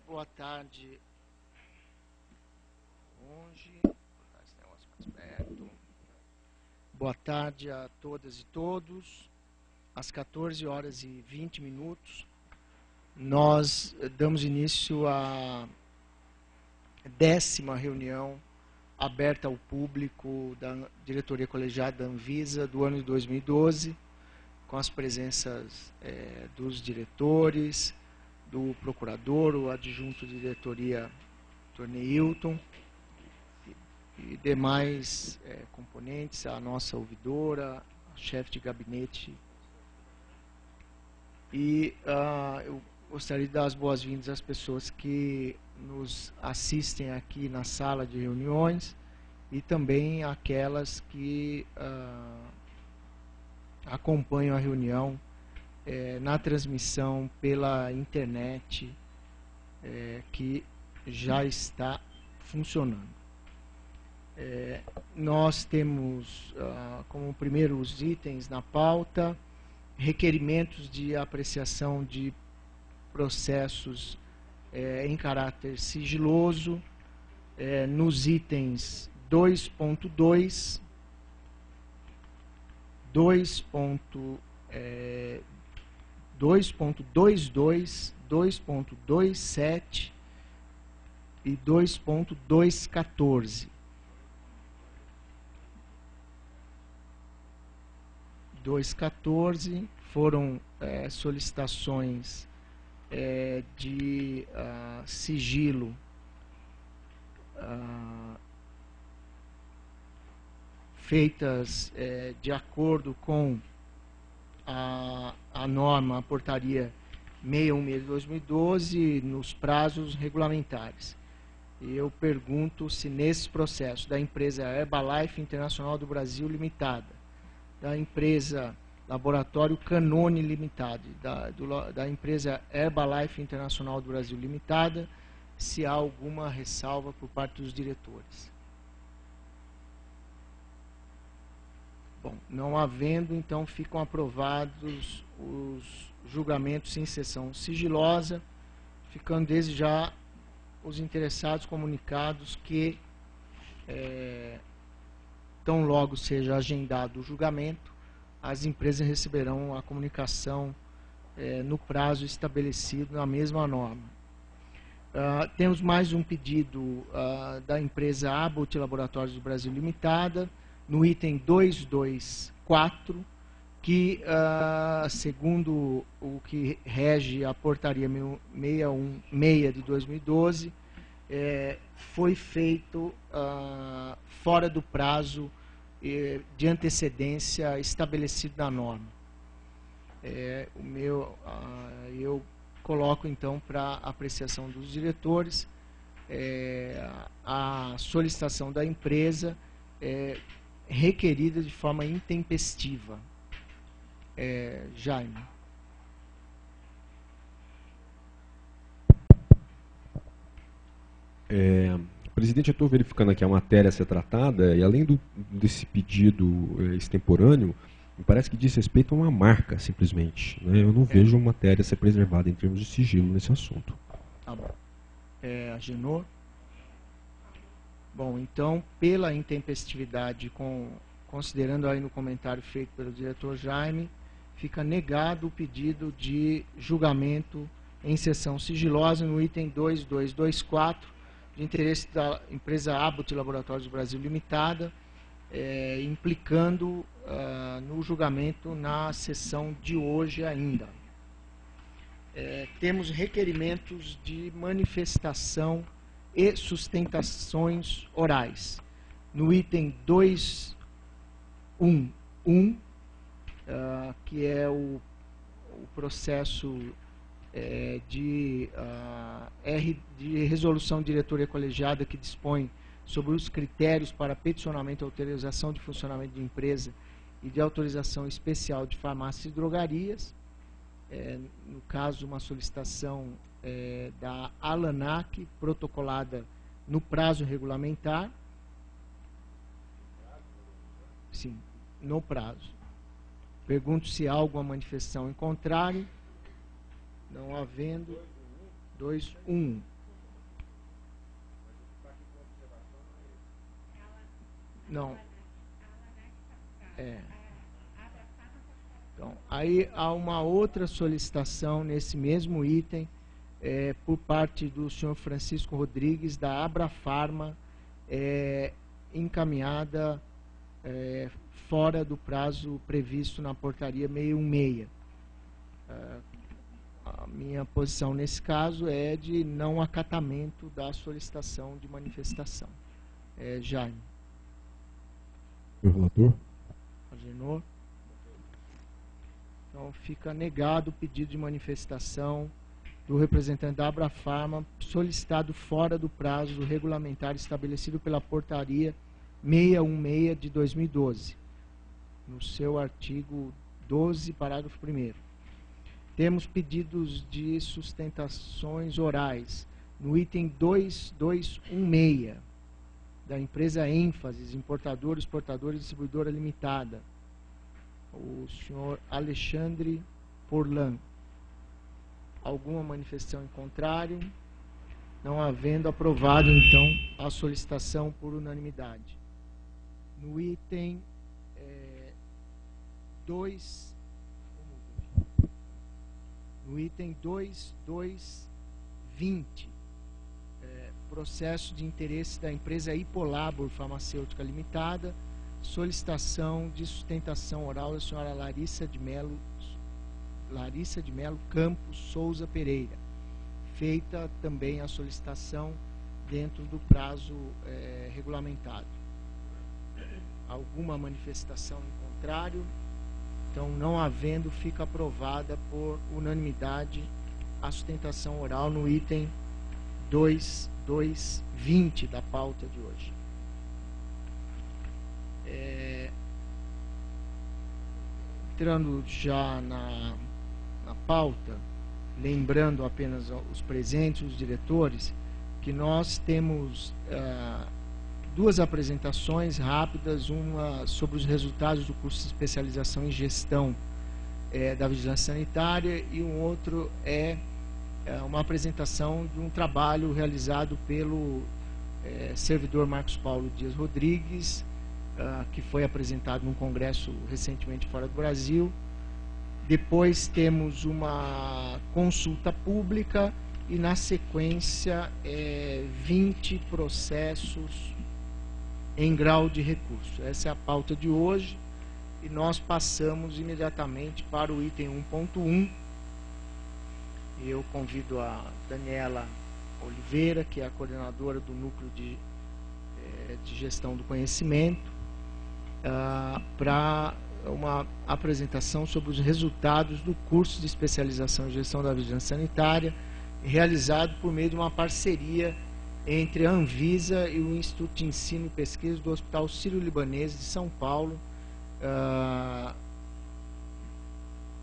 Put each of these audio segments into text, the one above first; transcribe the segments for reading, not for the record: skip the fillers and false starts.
Boa tarde. Boa tarde a todas e todos. Às 14h20, nós damos início à 10ª reunião aberta ao público da diretoria colegiada da Anvisa do ano de 2012, com as presenças dos diretores, do procurador, o adjunto de diretoria, Dr. Neilton, e demais componentes, a nossa ouvidora, a chefe de gabinete. E eu gostaria de dar as boas-vindas às pessoas que nos assistem aqui na sala de reuniões e também àquelas que acompanham a reunião na transmissão pela internet, que já está funcionando. Nós temos como primeiros itens na pauta requerimentos de apreciação de processos em caráter sigiloso, nos itens 2.2, 2.22, 2.27 e 2.214. 2.14 foram solicitações de sigilo feitas de acordo com a norma, a portaria 616 de 2012, nos prazos regulamentares. E eu pergunto se nesses processos da empresa Herbalife Internacional do Brasil Limitada, da empresa Laboratório Canone Limitada, da empresa Herbalife Internacional do Brasil Limitada, se há alguma ressalva por parte dos diretores. Bom, não havendo, então ficam aprovados os julgamentos em sessão sigilosa, ficando desde já os interessados comunicados que tão logo seja agendado o julgamento, as empresas receberão a comunicação no prazo estabelecido na mesma norma. Temos mais um pedido da empresa Abbott Laboratórios do Brasil Limitada, no item 224, que, segundo o que rege a portaria 616 de 2012, foi feito fora do prazo de antecedência estabelecido na norma. Eu coloco então para apreciação dos diretores a solicitação da empresa requerida de forma intempestiva. Jaime. Presidente, eu estou verificando aqui a matéria a ser tratada, e além desse pedido extemporâneo, me parece que diz respeito a uma marca, simplesmente. Né? Eu não vejo uma matéria a ser preservada em termos de sigilo nesse assunto. Tá bom. Agenor? Bom, então, pela intempestividade, considerando aí no comentário feito pelo diretor Jaime, fica negado o pedido de julgamento em sessão sigilosa no item 2224, de interesse da empresa Abbott Laboratórios do Brasil Limitada, implicando no julgamento na sessão de hoje ainda. Temos requerimentos de manifestação e sustentações orais. No item 211, que é o processo de resolução de diretoria colegiada que dispõe sobre os critérios para peticionamento e autorização de funcionamento de empresa e de autorização especial de farmácias e drogarias. No caso, uma solicitação da Alanac, protocolada no prazo regulamentar. Sim, no prazo. Pergunto se há alguma manifestação em contrário. Não havendo. 2.1. Não. Então, aí há uma outra solicitação nesse mesmo item, por parte do senhor Francisco Rodrigues, da Abrafarma, encaminhada fora do prazo previsto na portaria 616. A minha posição nesse caso é de não acatamento da solicitação de manifestação. Jaime. O relator? Agenor. Então fica negado o pedido de manifestação do representante da Abrafarma, solicitado fora do prazo regulamentar estabelecido pela portaria 616 de 2012, no seu artigo 12, parágrafo 1º. Temos pedidos de sustentações orais no item 2216, da empresa ênfases, importadora, exportadora e distribuidora limitada, o senhor Alexandre Forlan. Alguma manifestação em contrário? Não havendo, aprovado então a solicitação por unanimidade. No item 2220, processo de interesse da empresa Hipolabor Farmacêutica Limitada, solicitação de sustentação oral da senhora Larissa de Melo Campos Souza Pereira. Feita também a solicitação dentro do prazo regulamentado. Alguma manifestação em contrário? Então, não havendo, fica aprovada por unanimidade a sustentação oral no item 2220 da pauta de hoje. Entrando já na pauta, lembrando apenas os presentes, os diretores, que nós temos duas apresentações rápidas, uma sobre os resultados do curso de especialização em gestão da vigilância sanitária, e um outro uma apresentação de um trabalho realizado pelo servidor Marcos Paulo Dias Rodrigues, que foi apresentado num congresso recentemente fora do Brasil. Depois temos uma consulta pública e, na sequência, 20 processos em grau de recurso. Essa é a pauta de hoje e nós passamos imediatamente para o item 1.1. Eu convido a Daniela Oliveira, que é a coordenadora do Núcleo de Gestão do Conhecimento, para uma apresentação sobre os resultados do curso de especialização em gestão da vigilância sanitária, realizado por meio de uma parceria entre a Anvisa e o Instituto de Ensino e Pesquisa do Hospital Sírio-Libanês de São Paulo.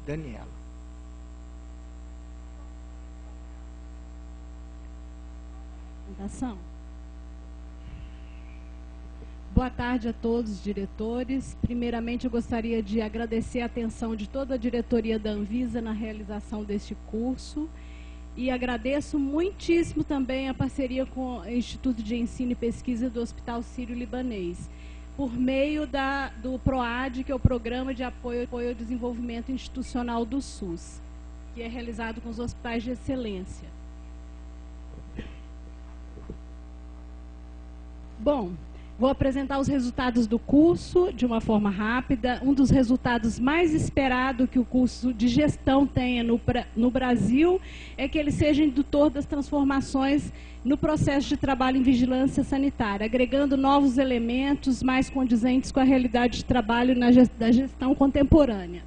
Daniela. Boa tarde a todos os diretores. Primeiramente, eu gostaria de agradecer a atenção de toda a diretoria da Anvisa na realização deste curso e agradeço muitíssimo também a parceria com o Instituto de Ensino e Pesquisa do Hospital Sírio-Libanês, por meio do PROAD, que é o Programa de Apoio ao Desenvolvimento Institucional do SUS, que é realizado com os hospitais de excelência. Bom, vou apresentar os resultados do curso de uma forma rápida. Um dos resultados mais esperados que o curso de gestão tenha no Brasil é que ele seja indutor das transformações no processo de trabalho em vigilância sanitária, agregando novos elementos mais condizentes com a realidade de trabalho da gestão contemporânea.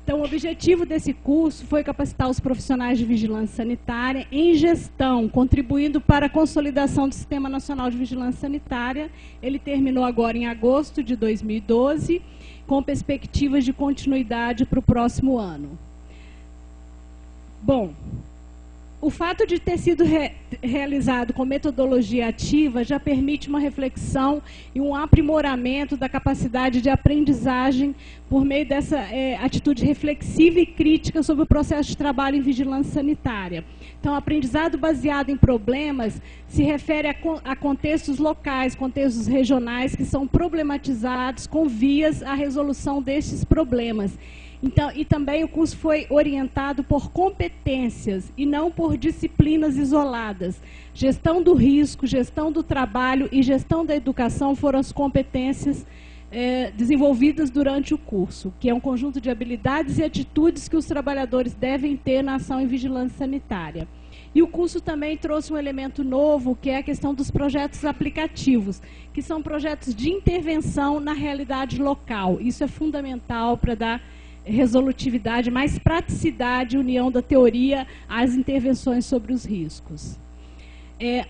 Então, o objetivo desse curso foi capacitar os profissionais de vigilância sanitária em gestão, contribuindo para a consolidação do Sistema Nacional de Vigilância Sanitária. Ele terminou agora em agosto de 2012, com perspectivas de continuidade para o próximo ano. Bom, o fato de ter sido realizado com metodologia ativa já permite uma reflexão e um aprimoramento da capacidade de aprendizagem por meio dessa atitude reflexiva e crítica sobre o processo de trabalho em vigilância sanitária, Então, aprendizado baseado em problemas se refere a contextos locais, contextos regionais que são problematizados com vias à resolução destes problemas. Então, e também o curso foi orientado por competências e não por disciplinas isoladas. Gestão do risco, gestão do trabalho e gestão da educação foram as competências desenvolvidas durante o curso, que é um conjunto de habilidades e atitudes que os trabalhadores devem ter na ação em vigilância sanitária. E o curso também trouxe um elemento novo, que é a questão dos projetos aplicativos, que são projetos de intervenção na realidade local. Isso é fundamental para dar resolutividade, mais praticidade e união da teoria às intervenções sobre os riscos.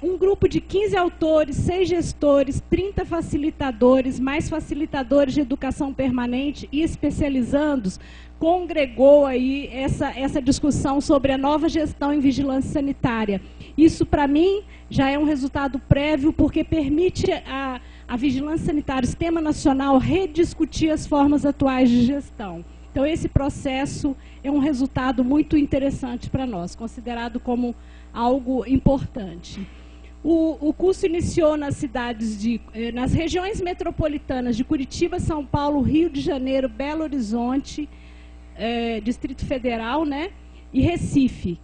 Um grupo de 15 autores, 6 gestores, 30 facilitadores, mais facilitadores de educação permanente e especializandos, congregou aí essa discussão sobre a nova gestão em vigilância sanitária. Isso, para mim, já é um resultado prévio, porque permite a vigilância sanitária, o Sistema Nacional, rediscutir as formas atuais de gestão. Então, esse processo é um resultado muito interessante para nós, considerado como algo importante. O curso iniciou nas nas regiões metropolitanas de Curitiba, São Paulo, Rio de Janeiro, Belo Horizonte, Distrito Federal, né, e Recife,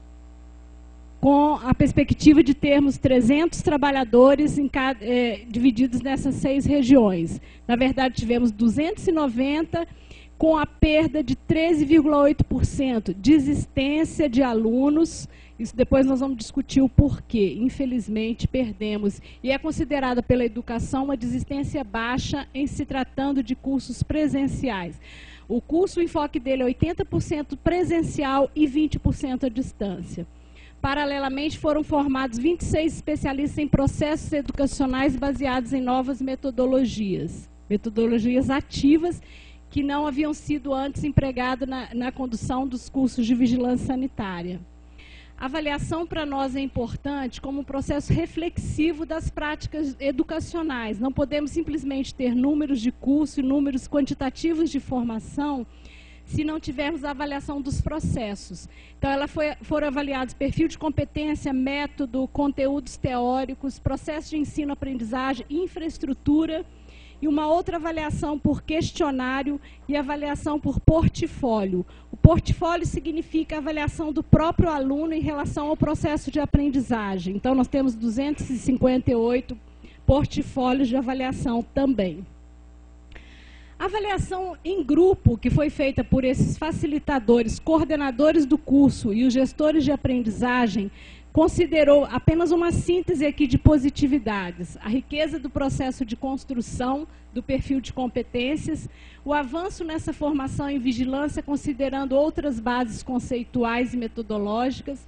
com a perspectiva de termos 300 trabalhadores divididos nessas 6 regiões. Na verdade, tivemos 290, com a perda de 13,8%, desistência de alunos. Isso depois nós vamos discutir o porquê. Infelizmente, perdemos. E é considerada pela educação uma desistência baixa em se tratando de cursos presenciais. O curso, o enfoque dele é 80% presencial e 20% à distância. Paralelamente, foram formados 26 especialistas em processos educacionais baseados em novas metodologias ativas, que não haviam sido antes empregadas na condução dos cursos de vigilância sanitária. A avaliação para nós é importante como um processo reflexivo das práticas educacionais. Não podemos simplesmente ter números de curso e números quantitativos de formação se não tivermos a avaliação dos processos. Então, foram avaliados perfil de competência, método, conteúdos teóricos, processo de ensino-aprendizagem, infraestrutura, e uma outra avaliação por questionário e avaliação por portfólio. O portfólio significa a avaliação do próprio aluno em relação ao processo de aprendizagem. Então, nós temos 258 portfólios de avaliação também. A avaliação em grupo, que foi feita por esses facilitadores, coordenadores do curso e os gestores de aprendizagem, considerou apenas uma síntese aqui de positividades: a riqueza do processo de construção do perfil de competências, o avanço nessa formação em vigilância, considerando outras bases conceituais e metodológicas,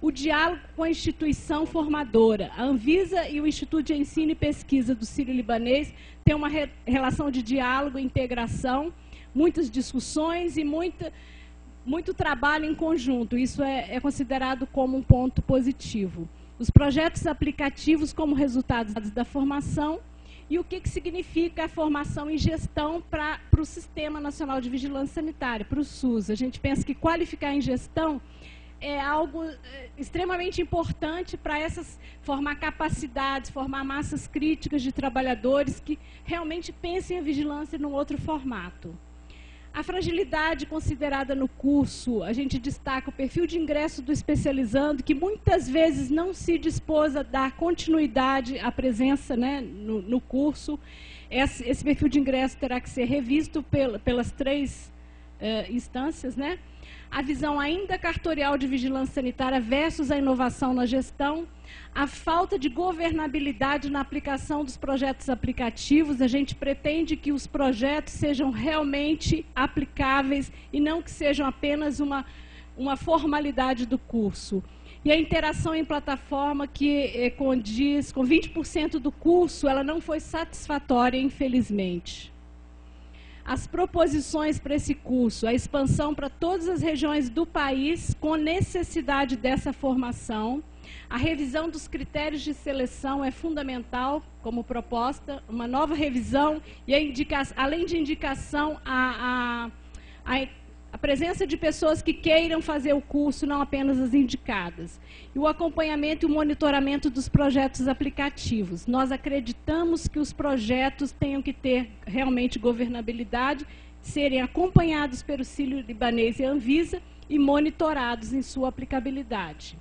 o diálogo com a instituição formadora. A Anvisa e o Instituto de Ensino e Pesquisa do Sírio-Libanês têm uma relação de diálogo e integração, muitas discussões e muito trabalho em conjunto. Isso é considerado como um ponto positivo. Os projetos aplicativos como resultados da formação e o que significa a formação em gestão para o Sistema Nacional de Vigilância Sanitária, para o SUS. A gente pensa que qualificar em gestão é algo extremamente importante para formar capacidades, formar massas críticas de trabalhadores que realmente pensem a vigilância num outro formato. A fragilidade considerada no curso, a gente destaca o perfil de ingresso do especializando, que muitas vezes não se dispôs a dar continuidade à presença, né, no curso. Esse perfil de ingresso terá que ser revisto pelas 3 instâncias, né? A visão ainda cartorial de vigilância sanitária versus a inovação na gestão, a falta de governabilidade na aplicação dos projetos aplicativos. A gente pretende que os projetos sejam realmente aplicáveis e não que sejam apenas uma formalidade do curso. E a interação em plataforma, que condiz com 20% do curso, ela não foi satisfatória, infelizmente. As proposições para esse curso: a expansão para todas as regiões do país com necessidade dessa formação. A revisão dos critérios de seleção é fundamental como proposta, uma nova revisão e além de indicação, a A presença de pessoas que queiram fazer o curso, não apenas as indicadas. E o acompanhamento e o monitoramento dos projetos aplicativos. Nós acreditamos que os projetos tenham que ter realmente governabilidade, serem acompanhados pelo Sírio-Libanês e Anvisa e monitorados em sua aplicabilidade.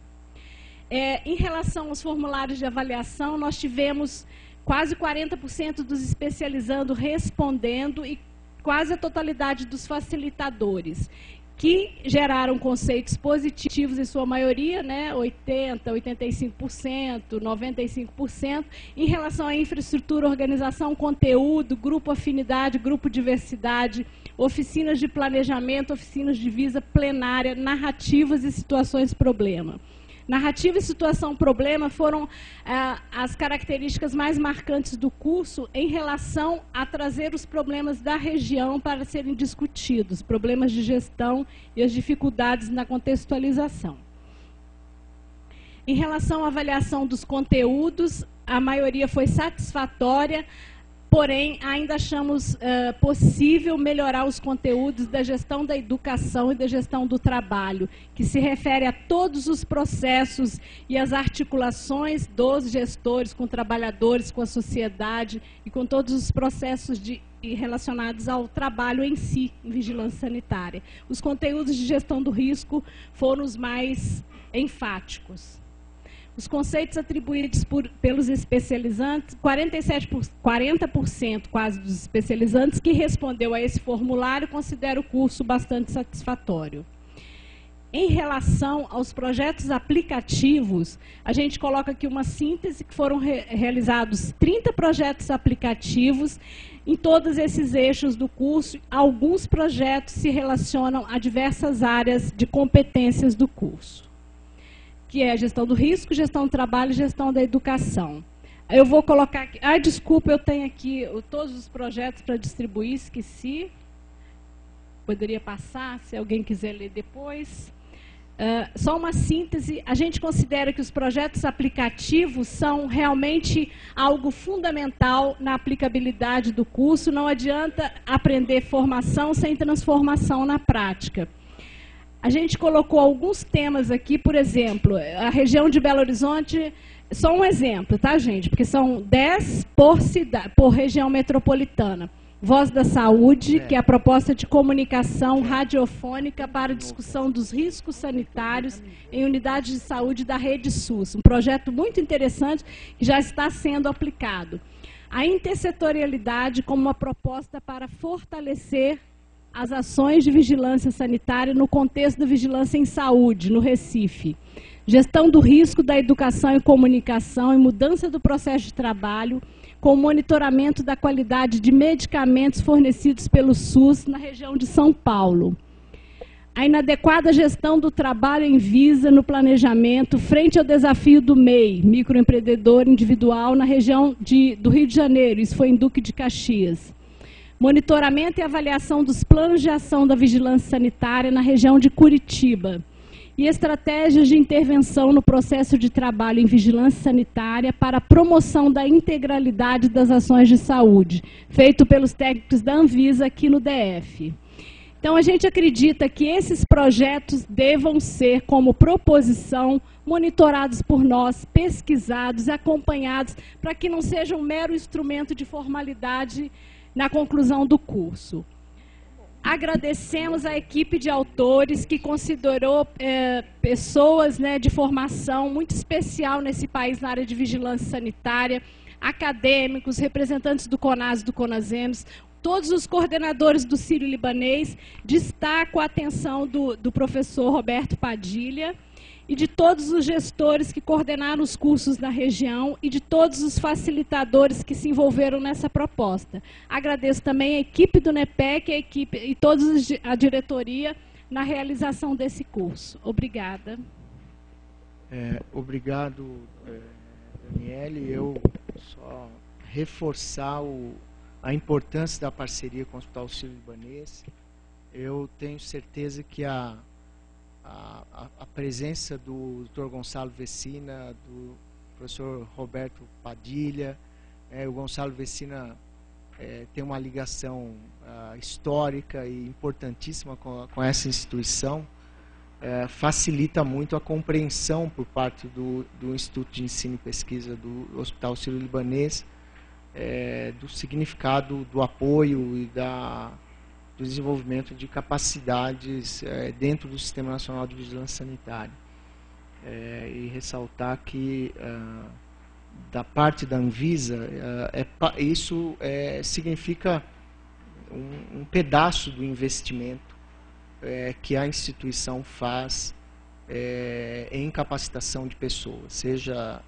Em relação aos formulários de avaliação, nós tivemos quase 40% dos especializando respondendo e quase a totalidade dos facilitadores, que geraram conceitos positivos em sua maioria, né, 80%, 85%, 95%, em relação à infraestrutura, organização, conteúdo, grupo afinidade, grupo diversidade, oficinas de planejamento, oficinas de visa plenária, narrativas e situações problema. Narrativa e situação problema foram as características mais marcantes do curso em relação a trazer os problemas da região para serem discutidos, problemas de gestão e as dificuldades na contextualização. Em relação à avaliação dos conteúdos, a maioria foi satisfatória, porém, ainda achamos possível melhorar os conteúdos da gestão da educação e da gestão do trabalho, que se refere a todos os processos e as articulações dos gestores com trabalhadores, com a sociedade e com todos os processos relacionados ao trabalho em si, em vigilância sanitária. Os conteúdos de gestão do risco foram os mais enfáticos. Os conceitos atribuídos pelos especializantes, 40% quase dos especializantes que respondeu a esse formulário considera o curso bastante satisfatório. Em relação aos projetos aplicativos, a gente coloca aqui uma síntese que foram realizados 30 projetos aplicativos em todos esses eixos do curso. Alguns projetos se relacionam a diversas áreas de competências do curso, que é a gestão do risco, gestão do trabalho e gestão da educação. Eu vou colocar aqui... desculpa, eu tenho aqui todos os projetos para distribuir, esqueci. Poderia passar, se alguém quiser ler depois. Só uma síntese, a gente considera que os projetos aplicativos são realmente algo fundamental na aplicabilidade do curso. Não adianta aprender formação sem transformação na prática. A gente colocou alguns temas aqui, por exemplo, a região de Belo Horizonte, só um exemplo, tá, gente? Porque são 10 por região metropolitana. Voz da Saúde, que é a proposta de comunicação radiofônica para discussão dos riscos sanitários em unidades de saúde da Rede SUS. Um projeto muito interessante que já está sendo aplicado. A intersetorialidade como uma proposta para fortalecer as ações de vigilância sanitária no contexto da vigilância em saúde, no Recife. Gestão do risco da educação e comunicação e mudança do processo de trabalho, com monitoramento da qualidade de medicamentos fornecidos pelo SUS na região de São Paulo. A inadequada gestão do trabalho em visa no planejamento frente ao desafio do MEI, microempreendedor individual, na região do Rio de Janeiro, isso foi em Duque de Caxias. Monitoramento e avaliação dos planos de ação da vigilância sanitária na região de Curitiba. E estratégias de intervenção no processo de trabalho em vigilância sanitária para a promoção da integralidade das ações de saúde, feito pelos técnicos da Anvisa aqui no DF. Então, a gente acredita que esses projetos devam ser, como proposição, monitorados por nós, pesquisados e acompanhados, para que não seja um mero instrumento de formalidade na conclusão do curso. Agradecemos a equipe de autores que considerou pessoas, né, de formação muito especial nesse país na área de vigilância sanitária, acadêmicos, representantes do CONAS e do CONASEMS, todos os coordenadores do Sírio-Libanês. Destaco a atenção do professor Roberto Padilha e de todos os gestores que coordenaram os cursos na região e de todos os facilitadores que se envolveram nessa proposta. Agradeço também a equipe do NEPEC, e toda a diretoria na realização desse curso. Obrigada. Obrigado, Daniele. Eu só reforçar a importância da parceria com o Hospital Sírio-Libanês. Eu tenho certeza que a presença do Dr. Gonçalo Vecina, do professor Roberto Padilha, o Gonçalo Vecina tem uma ligação histórica e importantíssima com essa instituição, facilita muito a compreensão por parte do Instituto de Ensino e Pesquisa do Hospital Sírio-Libanês do significado do apoio e do desenvolvimento de capacidades dentro do Sistema Nacional de Vigilância Sanitária. E ressaltar que, da parte da Anvisa, isso significa um pedaço do investimento que a instituição faz em capacitação de pessoas, seja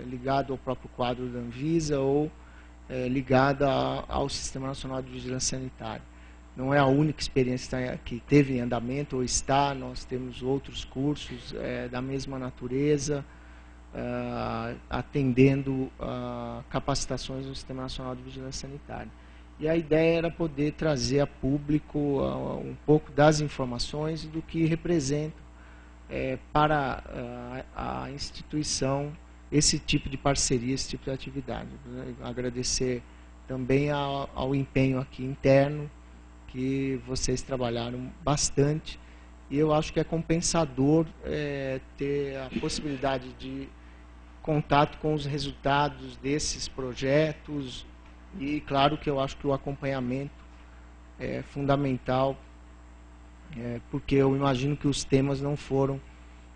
ligado ao próprio quadro da Anvisa ou ligada ao Sistema Nacional de Vigilância Sanitária. Não é a única experiência que teve em andamento ou está, nós temos outros cursos da mesma natureza, atendendo capacitações no Sistema Nacional de Vigilância Sanitária. E a ideia era poder trazer a público um pouco das informações do que representa para a instituição esse tipo de parceria, esse tipo de atividade. Agradecer também ao empenho aqui interno, que vocês trabalharam bastante, e eu acho que é compensador ter a possibilidade de contato com os resultados desses projetos, e claro que eu acho que o acompanhamento é fundamental, porque eu imagino que os temas não foram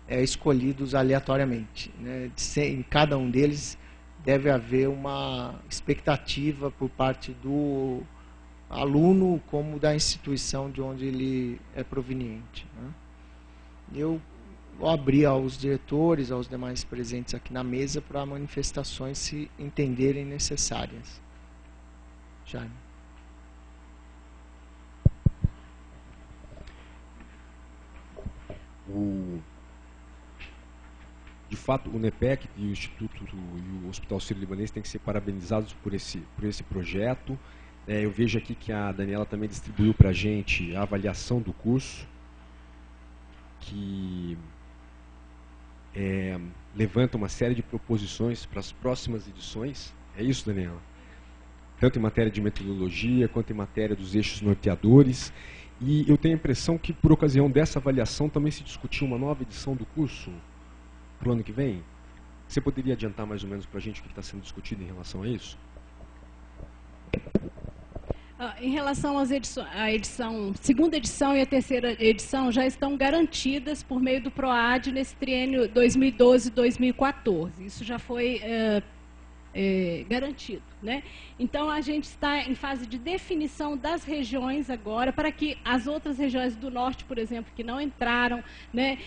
escolhidos aleatoriamente, né? Em cada um deles deve haver uma expectativa por parte do aluno como da instituição de onde ele é proveniente, né? Eu vou abrir aos diretores, aos demais presentes aqui na mesa, para manifestações se entenderem necessárias. Jaime. De fato, o NEPEC e o Instituto e o Hospital Sírio-Libanês têm que ser parabenizados por esse projeto. Eu vejo aqui que a Daniela também distribuiu para a gente a avaliação do curso, que levanta uma série de proposições para as próximas edições. É isso, Daniela? Tanto em matéria de metodologia, quanto em matéria dos eixos norteadores. E eu tenho a impressão que, por ocasião dessa avaliação, também se discutiu uma nova edição do curso para o ano que vem. Você poderia adiantar mais ou menos para a gente o que está sendo discutido em relação a isso? Em relação às segunda edição e a terceira edição já estão garantidas por meio do PROAD nesse triênio 2012-2014. Isso já foi garantido, né? Então, a gente está em fase de definição das regiões agora, para que as outras regiões do norte, por exemplo, que não entraram, né,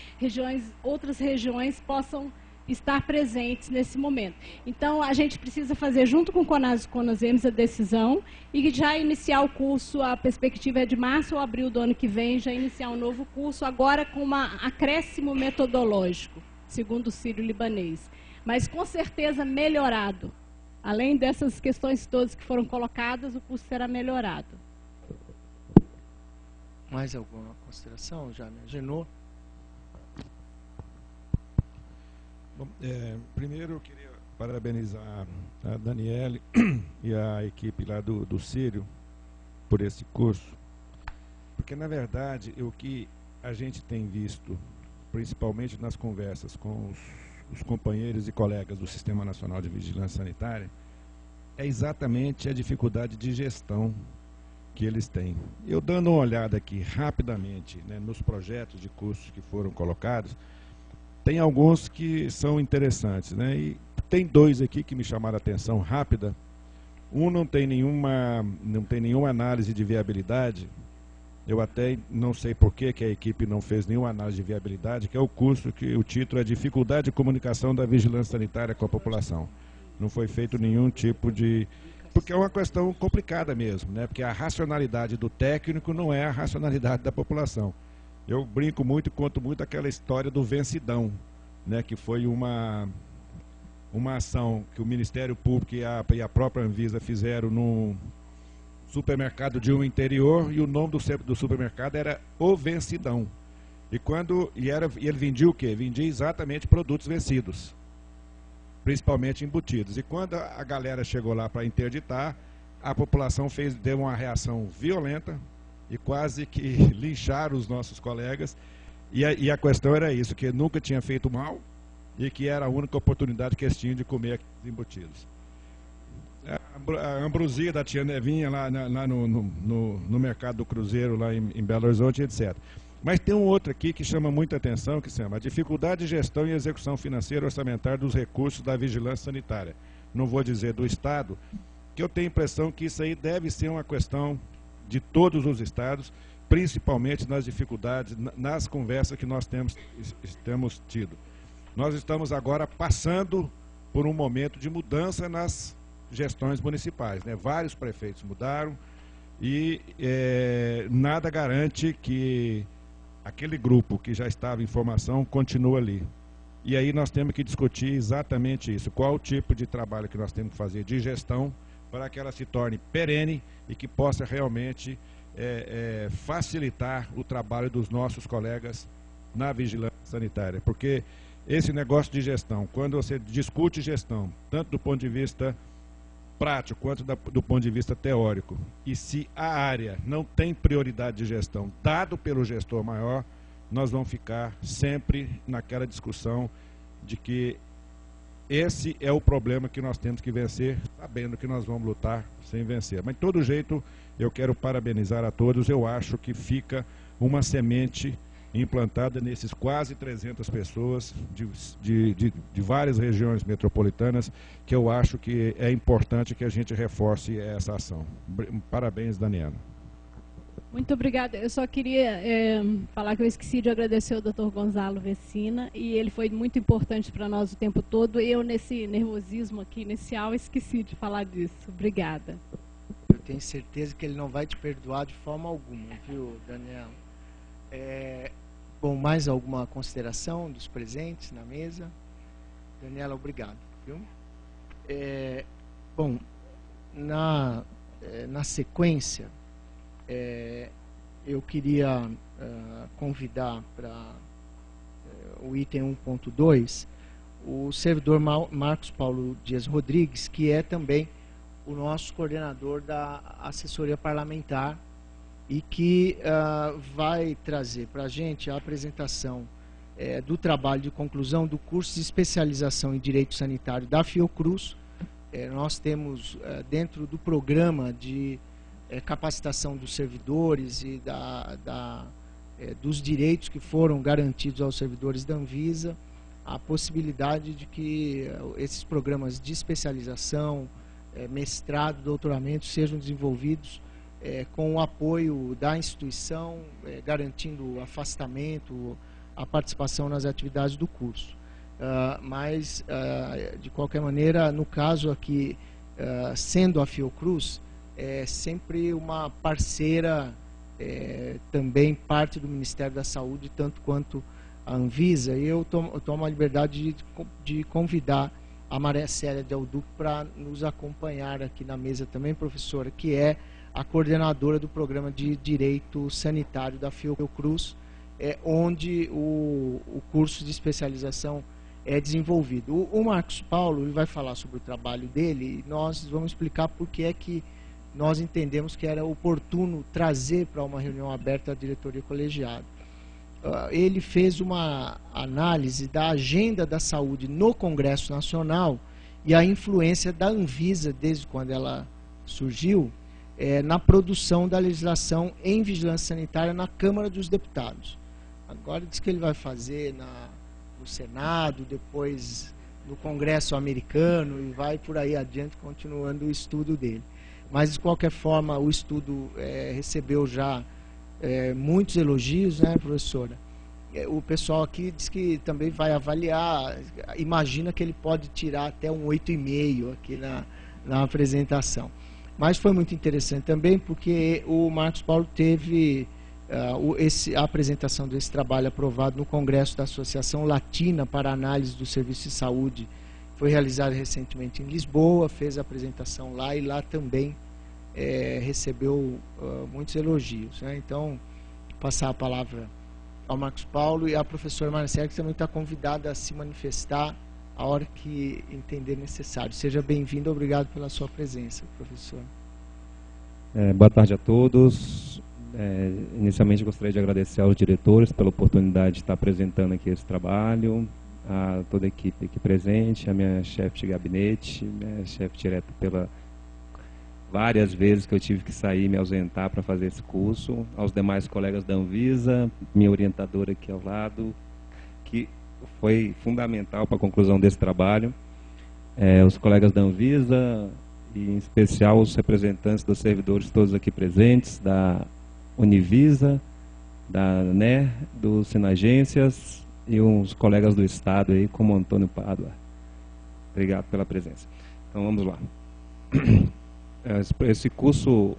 outras regiões possam estar presentes nesse momento. Então, a gente precisa fazer, junto com o CONAS e o CONASEMS, a decisão e já iniciar o curso. A perspectiva é de março ou abril do ano que vem, já iniciar um novo curso, agora com um acréscimo metodológico, segundo o Sírio-Libanês. Mas, com certeza, melhorado. Além dessas questões todas que foram colocadas, o curso será melhorado. Mais alguma consideração, Jaime? Genô? Bom, primeiro eu queria parabenizar a Daniele e a equipe lá do Sírio por esse curso, porque, na verdade, o que a gente tem visto, principalmente nas conversas com os companheiros e colegas do Sistema Nacional de Vigilância Sanitária, é exatamente a dificuldade de gestão que eles têm. Eu dando uma olhada aqui rapidamente, né, nos projetos de cursos que foram colocados, tem alguns que são interessantes, né, e tem dois aqui que me chamaram a atenção rápida. Um não tem nenhuma análise de viabilidade. Eu até não sei por que a equipe não fez nenhuma análise de viabilidade, que é o curso que o título é Dificuldade de Comunicação da Vigilância Sanitária com a População. Não foi feito nenhum tipo de... Porque é uma questão complicada mesmo, né? Porque a racionalidade do técnico não é a racionalidade da população. Eu brinco muito e conto muito aquela história do Vencidão, né? Que foi uma ação que o Ministério Público e a própria Anvisa fizeram num supermercado de um interior, e o nome do supermercado era O Vencidão. E ele vendia o quê? Vendia exatamente produtos vencidos, principalmente embutidos. E quando a galera chegou lá para interditar, a população deu uma reação violenta e quase que lincharam os nossos colegas. E a questão era isso, que nunca tinha feito mal e que era a única oportunidade que eles tinham de comer aqueles embutidos. A ambrosia da tia Nevinha lá no mercado do Cruzeiro, lá em Belo Horizonte, etc. Mas tem um outro aqui que chama muita atenção, que se chama a dificuldade de gestão e execução financeira orçamentária dos recursos da vigilância sanitária. Não vou dizer do Estado, que eu tenho a impressão que isso aí deve ser uma questão de todos os estados, principalmente nas dificuldades, nas conversas que nós temos tido. Nós estamos agora passando por um momento de mudança nas gestões municipais, né? Vários prefeitos mudaram e nada garante que aquele grupo que já estava em formação continue ali. E aí nós temos que discutir exatamente isso, qual o tipo de trabalho que nós temos que fazer de gestão para que ela se torne perene e que possa realmente facilitar o trabalho dos nossos colegas na vigilância sanitária. Porque esse negócio de gestão, quando você discute gestão, tanto do ponto de vista prático quanto do ponto de vista teórico, e se a área não tem prioridade de gestão dado pelo gestor maior, nós vamos ficar sempre naquela discussão de que esse é o problema que nós temos que vencer, sabendo que nós vamos lutar sem vencer. Mas de todo jeito, eu quero parabenizar a todos. Eu acho que fica uma semente implantada nesses quase 300 pessoas de várias regiões metropolitanas, que eu acho que é importante que a gente reforce essa ação. Parabéns, Daniela. Muito obrigada. Eu só queria falar que eu esqueci de agradecer ao Dr. Gonzalo Vecina, e ele foi muito importante para nós o tempo todo. Eu, nesse nervosismo aqui inicial, esqueci de falar disso. Obrigada. Eu tenho certeza que ele não vai te perdoar de forma alguma, viu, Daniel? Bom, mais alguma consideração dos presentes na mesa? Daniela, obrigado. Viu? Bom, na sequência, eu queria convidar para o item 1.2 o servidor Marcos Paulo Dias Rodrigues, que é também o nosso coordenador da assessoria parlamentar e que vai trazer para a gente a apresentação do trabalho de conclusão do curso de especialização em Direito Sanitário da Fiocruz. Nós temos, dentro do programa de capacitação dos servidores e dos direitos que foram garantidos aos servidores da Anvisa, a possibilidade de que esses programas de especialização, mestrado, doutoramento, sejam desenvolvidos com o apoio da instituição, garantindo o afastamento, a participação nas atividades do curso. Mas, de qualquer maneira, no caso aqui, sendo a Fiocruz, é sempre uma parceira, também parte do Ministério da Saúde, tanto quanto a Anvisa, e eu tomo a liberdade de convidar a Maria Célia Del Duque para nos acompanhar aqui na mesa também, professora, que é a coordenadora do programa de Direito Sanitário da Fiocruz, onde o curso de especialização é desenvolvido. O Marcos Paulo ele vai falar sobre o trabalho dele e nós vamos explicar por que é que nós entendemos que era oportuno trazer para uma reunião aberta a diretoria colegiada. Ele fez uma análise da agenda da saúde no Congresso Nacional e a influência da Anvisa, desde quando ela surgiu, na produção da legislação em vigilância sanitária na Câmara dos Deputados. Agora diz que ele vai fazer no Senado, depois no Congresso americano e vai por aí adiante, continuando o estudo dele. Mas, de qualquer forma, o estudo recebeu já muitos elogios, né, professora? O pessoal aqui diz que também vai avaliar, imagina que ele pode tirar até um 8,5 aqui na apresentação. Mas foi muito interessante também porque o Marcos Paulo teve a apresentação desse trabalho aprovado no Congresso da Associação Latina para Análise do Serviço de Saúde. Foi realizado recentemente em Lisboa, fez a apresentação lá e lá também recebeu muitos elogios, né? Então, passar a palavra ao Marcos Paulo e à professora Marcela, que também está convidada a se manifestar a hora que entender necessário. Seja bem-vindo, obrigado pela sua presença, professor. Boa tarde a todos. Inicialmente gostaria de agradecer aos diretores pela oportunidade de estar apresentando aqui esse trabalho, a toda a equipe aqui presente, a minha chefe de gabinete, minha chefe direta pela várias vezes que eu tive que sair e me ausentar para fazer esse curso, aos demais colegas da Anvisa, minha orientadora aqui ao lado, que foi fundamental para a conclusão desse trabalho, os colegas da Anvisa, e em especial os representantes dos servidores todos aqui presentes, da Univisa, da ANER, do Sinagências e uns colegas do Estado aí, como Antônio Pádua. Obrigado pela presença. Então vamos lá. Esse curso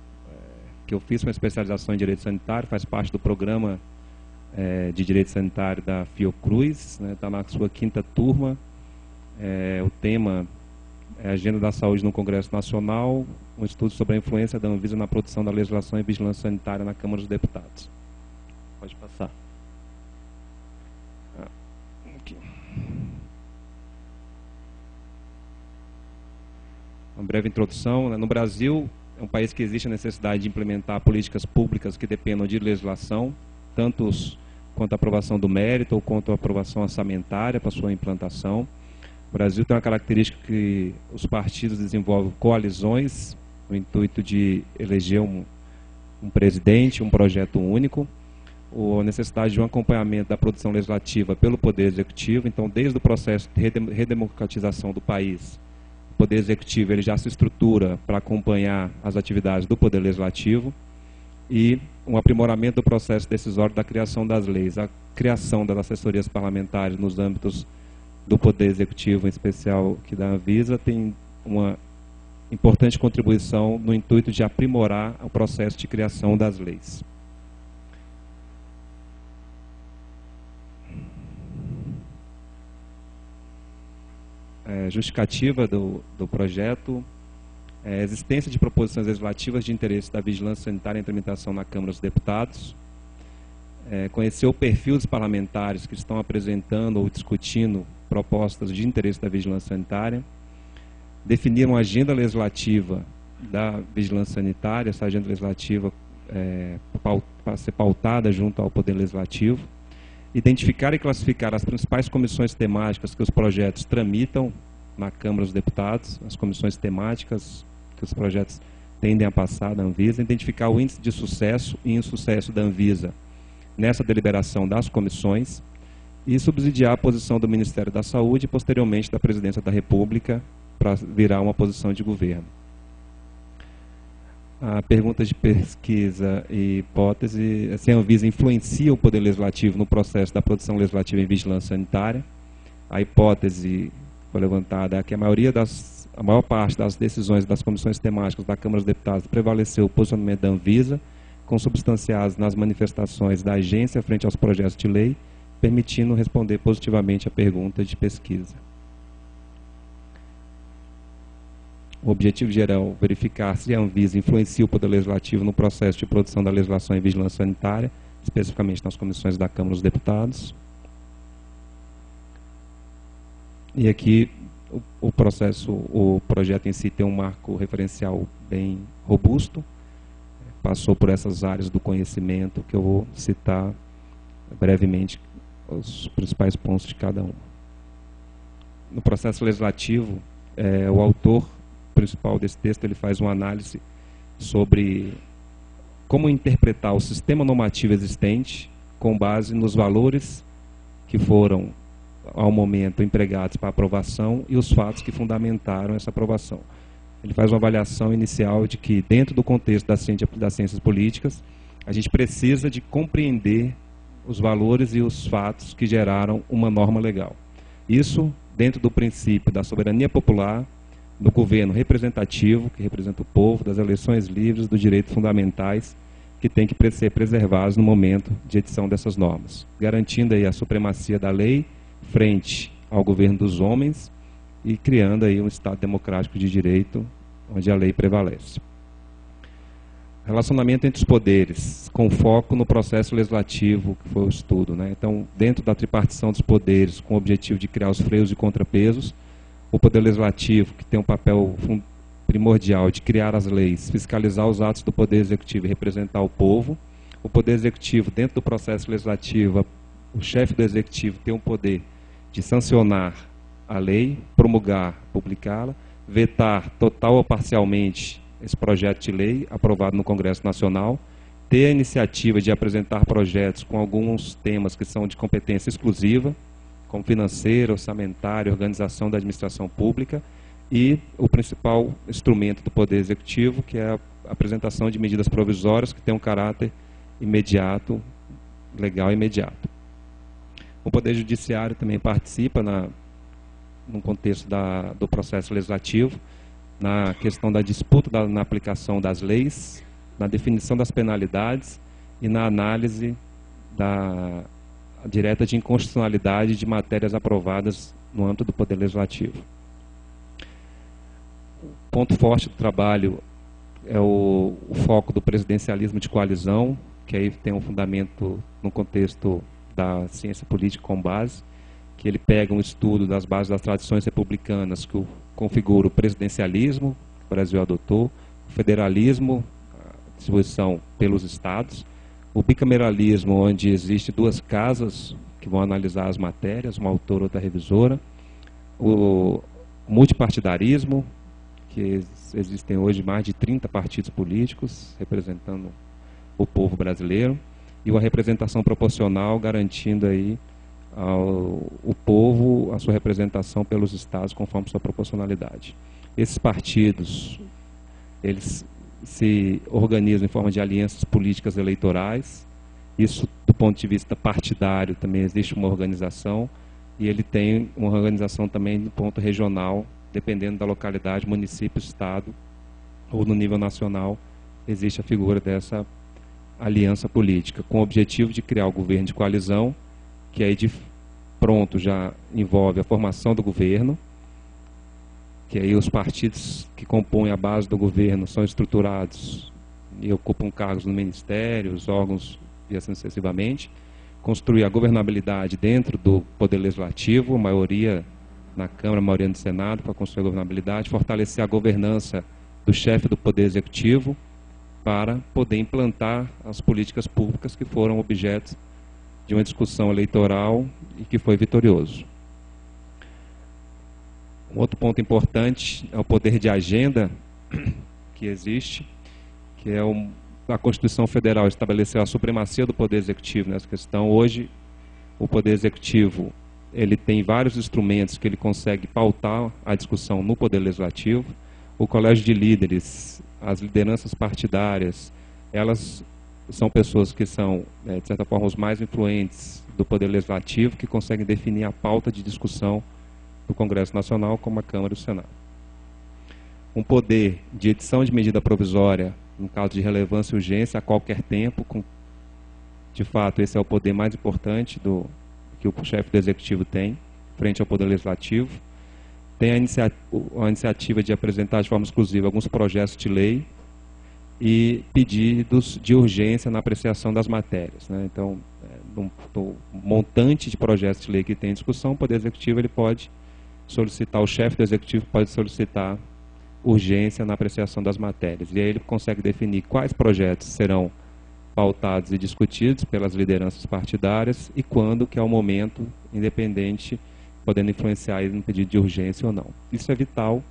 que eu fiz uma especialização em Direito Sanitário, faz parte do programa de Direito Sanitário da Fiocruz, está na sua 5ª turma. O tema é a Agenda da Saúde no Congresso Nacional, um estudo sobre a influência da Anvisa na produção da legislação e vigilância sanitária na Câmara dos Deputados. Pode passar. Aqui. Uma breve introdução. No Brasil, é um país que existe a necessidade de implementar políticas públicas que dependam de legislação, tanto quanto a aprovação do mérito ou quanto a aprovação orçamentária para sua implantação. O Brasil tem uma característica que os partidos desenvolvem coalizões no intuito de eleger um presidente, um projeto único, ou a necessidade de um acompanhamento da produção legislativa pelo Poder Executivo. Então, desde o processo de redemocratização do país, o Poder Executivo ele já se estrutura para acompanhar as atividades do Poder Legislativo, e um aprimoramento do processo decisório da criação das leis, a criação das assessorias parlamentares nos âmbitos do Poder Executivo, em especial que da Anvisa, tem uma importante contribuição no intuito de aprimorar o processo de criação das leis. Justificativa do projeto: a existência de proposições legislativas de interesse da vigilância sanitária em tramitação na Câmara dos Deputados, conhecer o perfil dos parlamentares que estão apresentando ou discutindo propostas de interesse da vigilância sanitária, definir uma agenda legislativa da vigilância sanitária, essa agenda legislativa para ser pautada junto ao Poder Legislativo, identificar e classificar as principais comissões temáticas que os projetos tramitam na Câmara dos Deputados, as comissões temáticas que os projetos tendem a passar da Anvisa, identificar o índice de sucesso e insucesso da Anvisa nessa deliberação das comissões, e subsidiar a posição do Ministério da Saúde e, posteriormente, da Presidência da República, para virar uma posição de governo. A pergunta de pesquisa e hipótese: se a Anvisa influencia o Poder Legislativo no processo da produção legislativa em vigilância sanitária. A hipótese foi levantada é que a maior parte das decisões das comissões temáticas da Câmara dos Deputados prevaleceu o posicionamento da Anvisa, consubstanciados nas manifestações da agência frente aos projetos de lei, permitindo responder positivamente a pergunta de pesquisa. O objetivo geral é verificar se a Anvisa influencia o Poder Legislativo no processo de produção da legislação em vigilância sanitária, especificamente nas comissões da Câmara dos Deputados. E aqui o projeto em si tem um marco referencial bem robusto, passou por essas áreas do conhecimento que eu vou citar brevemente os principais pontos de cada um. No processo legislativo, o autor principal desse texto ele faz uma análise sobre como interpretar o sistema normativo existente com base nos valores que foram, ao momento, empregados para aprovação e os fatos que fundamentaram essa aprovação. Ele faz uma avaliação inicial de que, dentro do contexto das ciências políticas, a gente precisa de compreender os valores e os fatos que geraram uma norma legal. Isso dentro do princípio da soberania popular, do governo representativo, que representa o povo, das eleições livres, dos direitos fundamentais, que têm que ser preservados no momento de edição dessas normas, garantindo aí a supremacia da lei frente ao governo dos homens e criando aí um Estado democrático de direito, onde a lei prevalece. Relacionamento entre os poderes, com foco no processo legislativo, que foi o estudo, Então, dentro da tripartição dos poderes, com o objetivo de criar os freios e contrapesos, o Poder Legislativo, que tem um papel primordial de criar as leis, fiscalizar os atos do Poder Executivo e representar o povo. O Poder Executivo, dentro do processo legislativo, o chefe do Executivo tem o poder de sancionar a lei, promulgar, publicá-la, vetar total ou parcialmente esse projeto de lei aprovado no Congresso Nacional, ter a iniciativa de apresentar projetos com alguns temas que são de competência exclusiva, como financeira, orçamentária, organização da administração pública, e o principal instrumento do Poder Executivo, que é a apresentação de medidas provisórias que tem um caráter imediato, legal e imediato. O Poder Judiciário também participa no contexto do processo legislativo, na questão da disputa na aplicação das leis, na definição das penalidades e na análise direta de inconstitucionalidade de matérias aprovadas no âmbito do Poder Legislativo. O ponto forte do trabalho é o foco do presidencialismo de coalizão, que aí tem um fundamento no contexto da ciência política com base, que ele pega um estudo das bases das tradições republicanas que configura o presidencialismo, que o Brasil adotou, o federalismo, a distribuição pelos estados, o bicameralismo, onde existe duas casas que vão analisar as matérias, uma autora e outra revisora, o multipartidarismo, que existem hoje mais de 30 partidos políticos representando o povo brasileiro, e uma representação proporcional garantindo aí o povo a sua representação pelos estados conforme sua proporcionalidade. Esses partidos, eles se organizam em forma de alianças políticas eleitorais. Isso, do ponto de vista partidário, também existe uma organização, e ele tem uma organização também do ponto regional, dependendo da localidade, município, estado, ou no nível nacional, existe a figura dessa aliança política, com o objetivo de criar o governo de coalizão, que aí de pronto já envolve a formação do governo, que aí os partidos que compõem a base do governo são estruturados e ocupam cargos no ministério, os órgãos e assim sucessivamente, construir a governabilidade dentro do Poder Legislativo, maioria na Câmara, maioria no Senado, para construir a governabilidade, fortalecer a governança do chefe do Poder Executivo, para poder implantar as políticas públicas que foram objeto de uma discussão eleitoral e que foi vitorioso. Um outro ponto importante é o poder de agenda que existe, que é a Constituição Federal estabeleceu a supremacia do Poder Executivo nessa questão. Hoje, o Poder Executivo ele tem vários instrumentos que ele consegue pautar a discussão no Poder Legislativo. O Colégio de Líderes, as lideranças partidárias, elas são pessoas que são, de certa forma, os mais influentes do Poder Legislativo, que conseguem definir a pauta de discussão do Congresso Nacional, como a Câmara e o Senado. Um poder de edição de medida provisória, em caso de relevância e urgência, a qualquer tempo. De fato, esse é o poder mais importante que o chefe do Executivo tem, frente ao Poder Legislativo. Tem a iniciativa de apresentar de forma exclusiva alguns projetos de lei e pedidos de urgência na apreciação das matérias, né? Então, no montante de projetos de lei que tem em discussão, o Poder Executivo ele pode solicitar, o chefe do Executivo pode solicitar urgência na apreciação das matérias. E aí ele consegue definir quais projetos serão pautados e discutidos pelas lideranças partidárias e quando, que é o momento, independente, podendo influenciar no pedido de urgência ou não. Isso é vital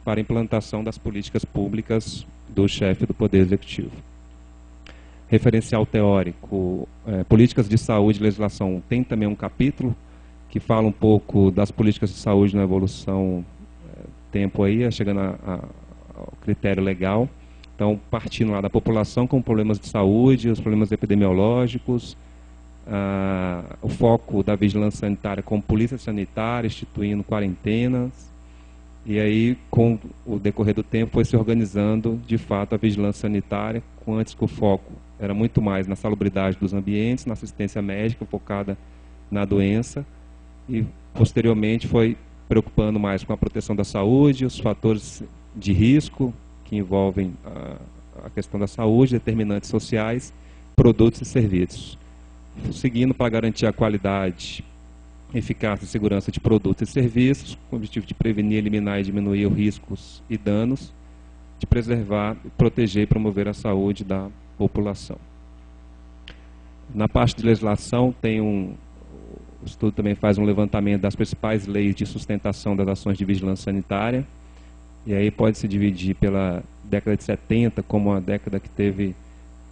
para a implantação das políticas públicas do chefe do Poder Executivo. Referencial teórico, políticas de saúde e legislação, tem também um capítulo que fala um pouco das políticas de saúde na evolução tempo aí, chegando ao critério legal. Então, partindo lá da população com problemas de saúde, os problemas epidemiológicos, o foco da vigilância sanitária com polícia sanitária, instituindo quarentenas, e aí, com o decorrer do tempo, foi se organizando, de fato, a vigilância sanitária, com antes que o foco era muito mais na salubridade dos ambientes, na assistência médica, focada na doença, e, posteriormente, foi preocupando mais com a proteção da saúde, os fatores de risco que envolvem a questão da saúde, determinantes sociais, produtos e serviços. Seguindo para garantir a qualidade, eficácia e segurança de produtos e serviços, com o objetivo de prevenir, eliminar e diminuir os riscos e danos, de preservar, proteger e promover a saúde da população. Na parte de legislação, o estudo também faz um levantamento das principais leis de sustentação das ações de vigilância sanitária, e aí pode se dividir pela década de 70 como uma década que teve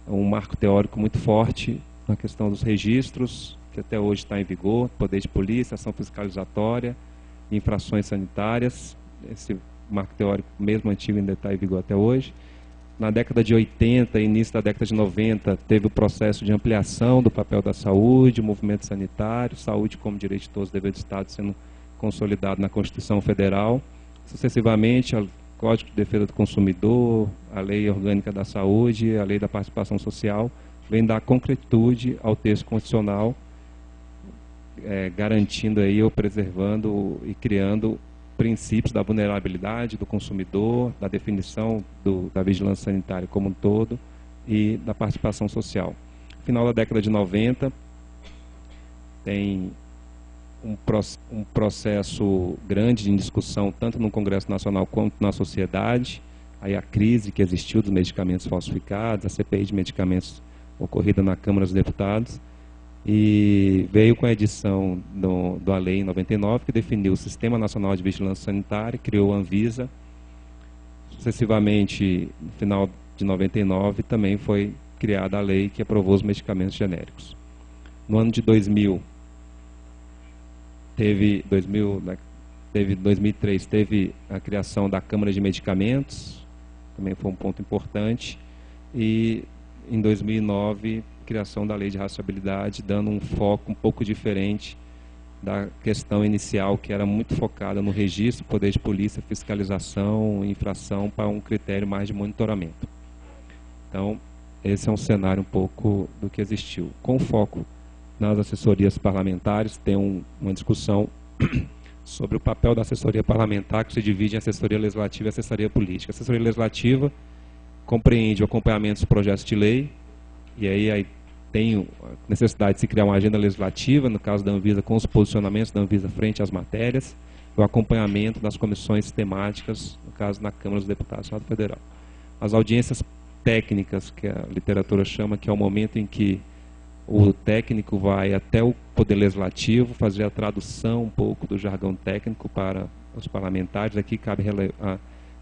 um marco teórico muito forte na questão dos registros, que até hoje está em vigor, poder de polícia, ação fiscalizatória, infrações sanitárias. Esse marco teórico, mesmo antigo, ainda está em vigor até hoje. Na década de 80 e início da década de 90, teve o processo de ampliação do papel da saúde, o movimento sanitário, saúde como direito de todos, dever do Estado, sendo consolidado na Constituição Federal. Sucessivamente, o Código de Defesa do Consumidor, a Lei Orgânica da Saúde, a Lei da Participação Social, vem dar concretude ao texto constitucional, garantindo aí, ou preservando e criando princípios da vulnerabilidade do consumidor, da definição da vigilância sanitária como um todo e da participação social. No final da década de 90, tem um processo grande de discussão, tanto no Congresso Nacional quanto na sociedade, aí a crise que existiu dos medicamentos falsificados, a CPI de medicamentos ocorrida na Câmara dos Deputados, e veio com a edição da Lei em 99, que definiu o Sistema Nacional de Vigilância Sanitária, criou a Anvisa. Sucessivamente, no final de 99, também foi criada a lei que aprovou os medicamentos genéricos. No ano de 2003, teve a criação da Câmara de Medicamentos, também foi um ponto importante, e em 2009, criação da Lei de Rastreabilidade, dando um foco um pouco diferente da questão inicial, que era muito focada no registro, poder de polícia, fiscalização, infração, para um critério mais de monitoramento. Então, esse é um cenário um pouco do que existiu. Com foco nas assessorias parlamentares, tem uma discussão sobre o papel da assessoria parlamentar, que se divide em assessoria legislativa e assessoria política. A assessoria legislativa compreende o acompanhamento dos projetos de lei, e aí tem a necessidade de se criar uma agenda legislativa, no caso da Anvisa, com os posicionamentos da Anvisa frente às matérias, o acompanhamento das comissões temáticas, no caso na Câmara dos Deputados do Estado Federal. As audiências técnicas, que a literatura chama, que é o momento em que o técnico vai até o Poder Legislativo fazer a tradução um pouco do jargão técnico para os parlamentares. Aqui cabe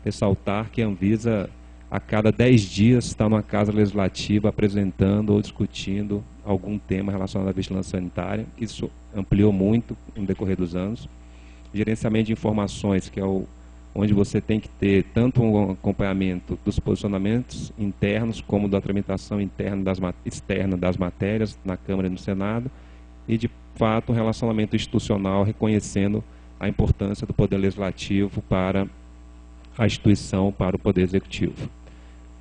ressaltar que a Anvisa, a cada 10 dias, está numa casa legislativa apresentando ou discutindo algum tema relacionado à vigilância sanitária. Isso ampliou muito no decorrer dos anos. Gerenciamento de informações, que é onde você tem que ter tanto um acompanhamento dos posicionamentos internos, como da tramitação externa das matérias na Câmara e no Senado, e, de fato, um relacionamento institucional reconhecendo a importância do Poder Legislativo para a instituição, para o Poder Executivo.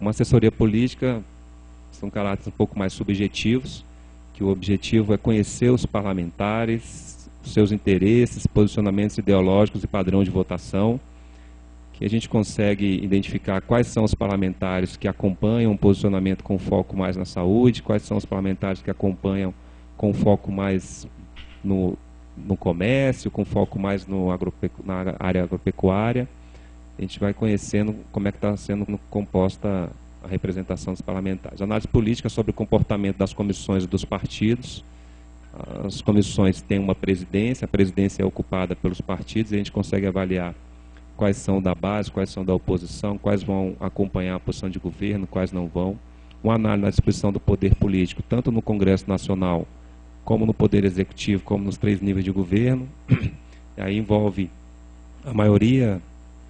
Uma assessoria política são caráteres um pouco mais subjetivos, que o objetivo é conhecer os parlamentares, seus interesses, posicionamentos ideológicos e padrão de votação, que a gente consegue identificar quais são os parlamentares que acompanham um posicionamento com foco mais na saúde, quais são os parlamentares que acompanham com foco mais no comércio, com foco mais na área agropecuária. A gente vai conhecendo como é que está sendo composta a representação dos parlamentares. Análise política sobre o comportamento das comissões dos partidos. As comissões têm uma presidência, a presidência é ocupada pelos partidos, e a gente consegue avaliar quais são da base, quais são da oposição, quais vão acompanhar a posição de governo, quais não vão. Uma análise da distribuição do poder político, tanto no Congresso Nacional, como no Poder Executivo, como nos 3 níveis de governo. Aí envolve a maioria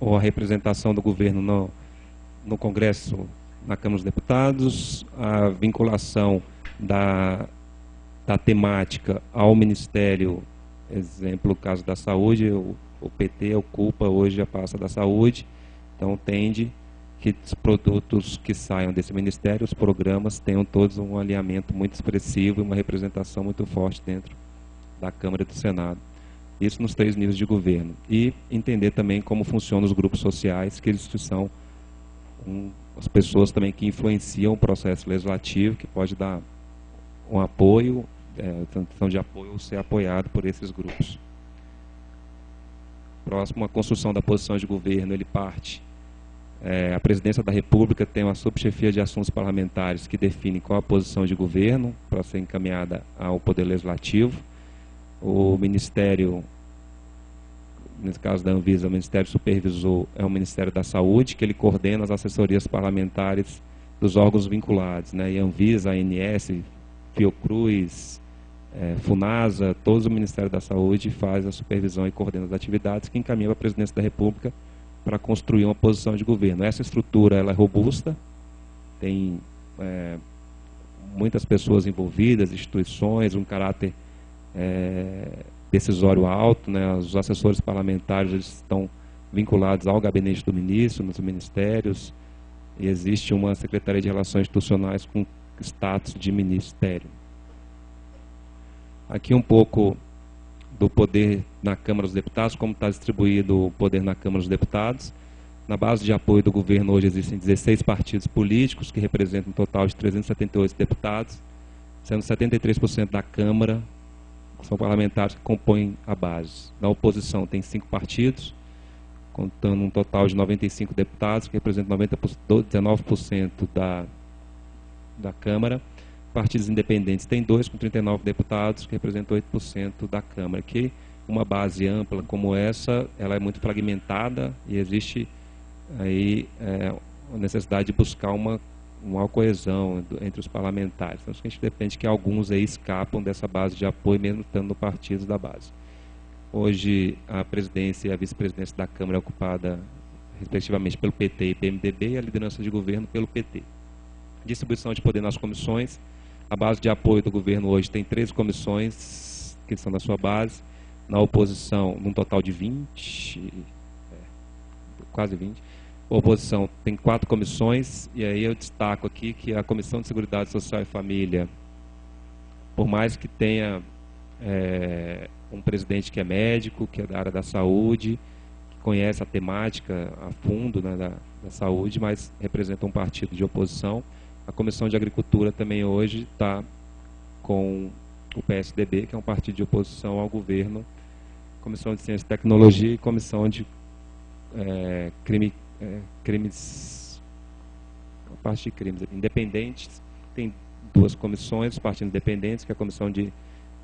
ou a representação do governo no Congresso, na Câmara dos Deputados, a vinculação da temática ao Ministério, exemplo, o caso da saúde, o PT ocupa hoje a pasta da saúde, então tende que os produtos que saiam desse Ministério, os programas, tenham todos um alinhamento muito expressivo e uma representação muito forte dentro da Câmara e do Senado. Isso nos 3 níveis de governo. E entender também como funcionam os grupos sociais, que eles são as pessoas também que influenciam o processo legislativo, que pode dar um apoio, tanto de apoio ou ser apoiado por esses grupos. Próximo, a construção da posição de governo, ele parte A Presidência da República tem uma subchefia de assuntos parlamentares que define qual a posição de governo para ser encaminhada ao Poder Legislativo. O Ministério, nesse caso da Anvisa, o Ministério Supervisor é o Ministério da Saúde, que ele coordena as assessorias parlamentares dos órgãos vinculados, né? E Anvisa, ANS, Fiocruz, Funasa, todos o Ministério da Saúde faz a supervisão e coordena as atividades que encaminha a Presidência da República para construir uma posição de governo. Essa estrutura ela é robusta, tem muitas pessoas envolvidas, instituições, um caráter decisório alto, né? Os assessores parlamentares eles estão vinculados ao gabinete do ministro, nos ministérios, e existe uma Secretaria de Relações Institucionais com status de ministério. Aqui um pouco do poder na Câmara dos Deputados, como está distribuído o poder na Câmara dos Deputados. Na base de apoio do governo hoje existem 16 partidos políticos que representam um total de 378 deputados, sendo 73% da Câmara são parlamentares que compõem a base. Na oposição tem 5 partidos, contando um total de 95 deputados, que representam 19% da Câmara. Partidos independentes tem 2, com 39 deputados, que representam 8% da Câmara. Que uma base ampla como essa, ela é muito fragmentada e existe aí a necessidade de buscar uma maior coesão entre os parlamentares. Então, a gente depende que alguns aí escapam dessa base de apoio, mesmo estando no partido da base. Hoje, a presidência e a vice-presidência da Câmara é ocupada, respectivamente, pelo PT e PMDB, e a liderança de governo pelo PT. Distribuição de poder nas comissões. A base de apoio do governo hoje tem 13 comissões que são da sua base. Na oposição, num total de 20, quase 20. A oposição tem 4 comissões, e aí eu destaco aqui que a Comissão de Seguridade Social e Família, por mais que tenha um presidente que é médico, que é da área da saúde, que conhece a temática a fundo, né, da saúde, mas representa um partido de oposição. A Comissão de Agricultura também hoje está com o PSDB, que é um partido de oposição ao governo, Comissão de Ciência e Tecnologia e Comissão de crimes, a parte de crimes independentes. Tem 2 comissões, partidos independentes, que é a Comissão de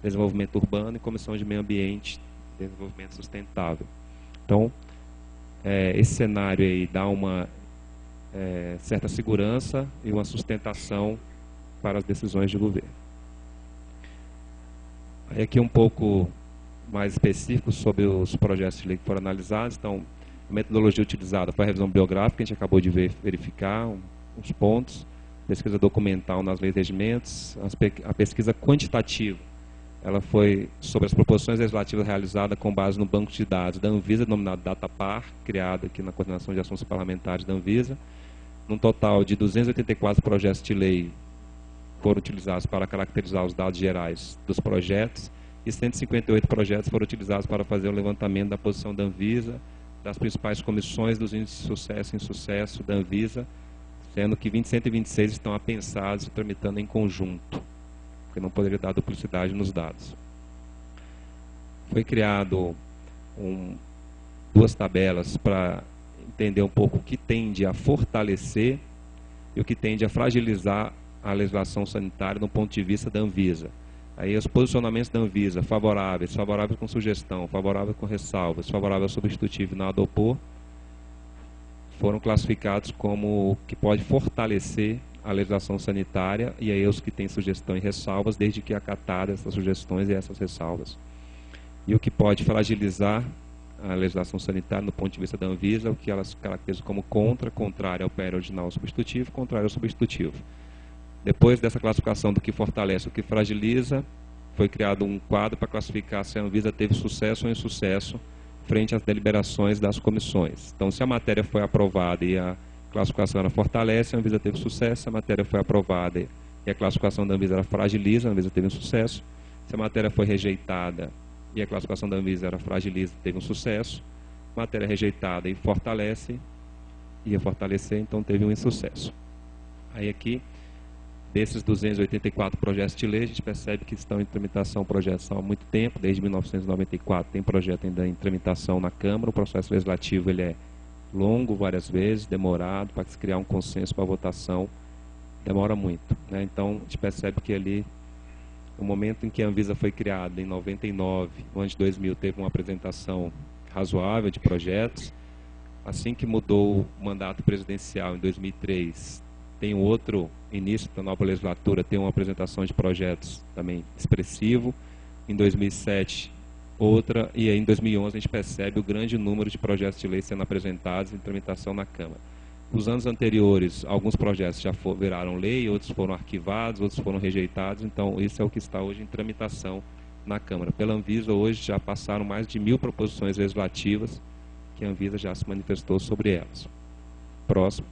Desenvolvimento Urbano e Comissão de Meio Ambiente e Desenvolvimento Sustentável. Então, esse cenário aí dá uma certa segurança e uma sustentação para as decisões de governo. Aí aqui um pouco mais específico sobre os projetos de lei que foram analisados. Então, a metodologia utilizada foi a revisão biográfica, a gente acabou de verificar uns pontos, pesquisa documental nas leis e regimentos, a pesquisa quantitativa, ela foi sobre as proposições legislativas realizadas com base no banco de dados da Anvisa, denominado DataPar, criado aqui na Coordenação de Assuntos Parlamentares da Anvisa. Num total de 284 projetos de lei foram utilizados para caracterizar os dados gerais dos projetos, e 158 projetos foram utilizados para fazer o levantamento da posição da Anvisa, das principais comissões dos índices de sucesso e insucesso da Anvisa, sendo que 126 estão apensados e tramitando em conjunto, porque não poderia dar duplicidade nos dados. Foi criado 2 tabelas para entender um pouco o que tende a fortalecer e o que tende a fragilizar a legislação sanitária no ponto de vista da Anvisa. Aí os posicionamentos da Anvisa, favoráveis com sugestão, favoráveis com ressalvas, favorável substitutivo e nada a opor, foram classificados como que pode fortalecer a legislação sanitária, e aí os que têm sugestão e ressalvas, desde que acatadas essas sugestões e essas ressalvas. E o que pode fragilizar a legislação sanitária no ponto de vista da Anvisa, o que elas caracterizam como contrário ao PL original substitutivo, contrário ao substitutivo. Depois dessa classificação do que fortalece e o que fragiliza, foi criado um quadro para classificar se a Anvisa teve sucesso ou insucesso frente às deliberações das comissões. Então, se a matéria foi aprovada e a classificação ela fortalece, a Anvisa teve sucesso. Se a matéria foi aprovada e a classificação da Anvisa ela fragiliza, a Anvisa teve um sucesso. Se a matéria foi rejeitada e a classificação da Anvisa ela fragiliza, teve um sucesso. Matéria rejeitada e fortalece, ia fortalecer, então teve um insucesso. Aí aqui, desses 284 projetos de lei, a gente percebe que estão em tramitação projetos há muito tempo, desde 1994 tem projeto ainda em tramitação na Câmara. O processo legislativo ele é longo várias vezes, demorado, para se criar um consenso para votação, demora muito, né? Então, a gente percebe que ali, no momento em que a Anvisa foi criada, em 99, no ano de 2000, teve uma apresentação razoável de projetos. Assim que mudou o mandato presidencial, em 2003, tem outro início da nova legislatura, tem uma apresentação de projetos também expressivo. Em 2007, outra, e aí em 2011 a gente percebe o grande número de projetos de lei sendo apresentados em tramitação na Câmara. Os anos anteriores, alguns projetos já viraram lei, outros foram arquivados, outros foram rejeitados, então isso é o que está hoje em tramitação na Câmara. Pela Anvisa, hoje já passaram mais de 1000 proposições legislativas que a Anvisa já se manifestou sobre elas. Próximo.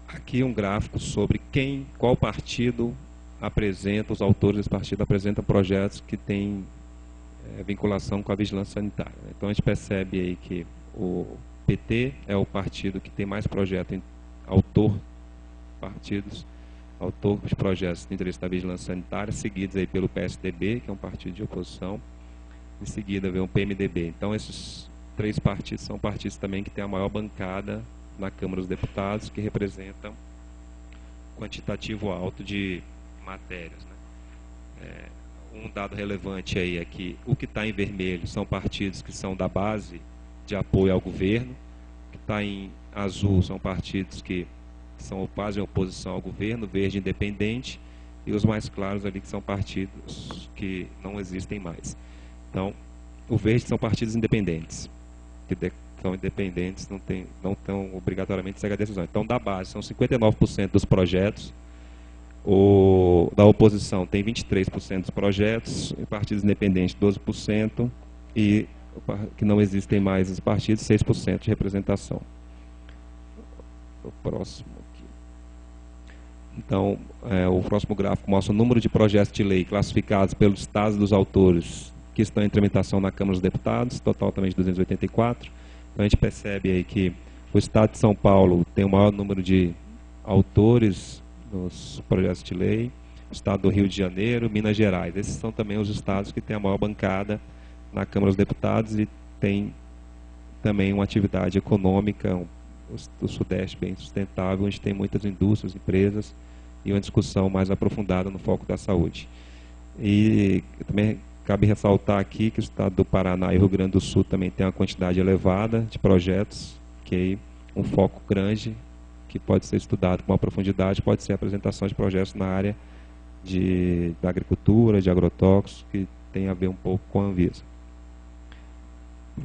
Aqui um gráfico sobre qual partido apresenta, os autores desse partido apresentam projetos que têm vinculação com a vigilância sanitária. Então a gente percebe aí que o PT é o partido que tem mais projetos, autor de projetos de interesse da vigilância sanitária, seguidos aí pelo PSDB, que é um partido de oposição. Em seguida vem o PMDB. Então esses 3 partidos são partidos também que têm a maior bancada na Câmara dos Deputados, que representam quantitativo alto de matérias, né? Um dado relevante aí é que o que está em vermelho são partidos que são da base de apoio ao governo, o que está em azul são partidos que são quase em oposição ao governo, verde independente, e os mais claros ali que são partidos que não existem mais. Então, o verde são partidos independentes, que são independentes, não estão obrigatoriamente seguem a decisão. Então, da base, são 59% dos projetos, da oposição tem 23% dos projetos, e partidos independentes 12%, e que não existem mais os partidos, 6% de representação. O próximo aqui. Então, o próximo gráfico mostra o número de projetos de lei classificados pelos estados dos autores que estão em tramitação na Câmara dos Deputados, total também de 284. Então a gente percebe aí que o estado de São Paulo tem o maior número de autores nos projetos de lei, o estado do Rio de Janeiro, Minas Gerais. Esses são também os estados que têm a maior bancada na Câmara dos Deputados e tem também uma atividade econômica, o Sudeste bem sustentável, onde tem muitas indústrias, empresas e uma discussão mais aprofundada no foco da saúde. E também cabe ressaltar aqui que o estado do Paraná e o Rio Grande do Sul também tem uma quantidade elevada de projetos, que um foco grande que pode ser estudado com uma profundidade, pode ser a apresentação de projetos na área da agricultura, de agrotóxicos, que tem a ver um pouco com a Anvisa.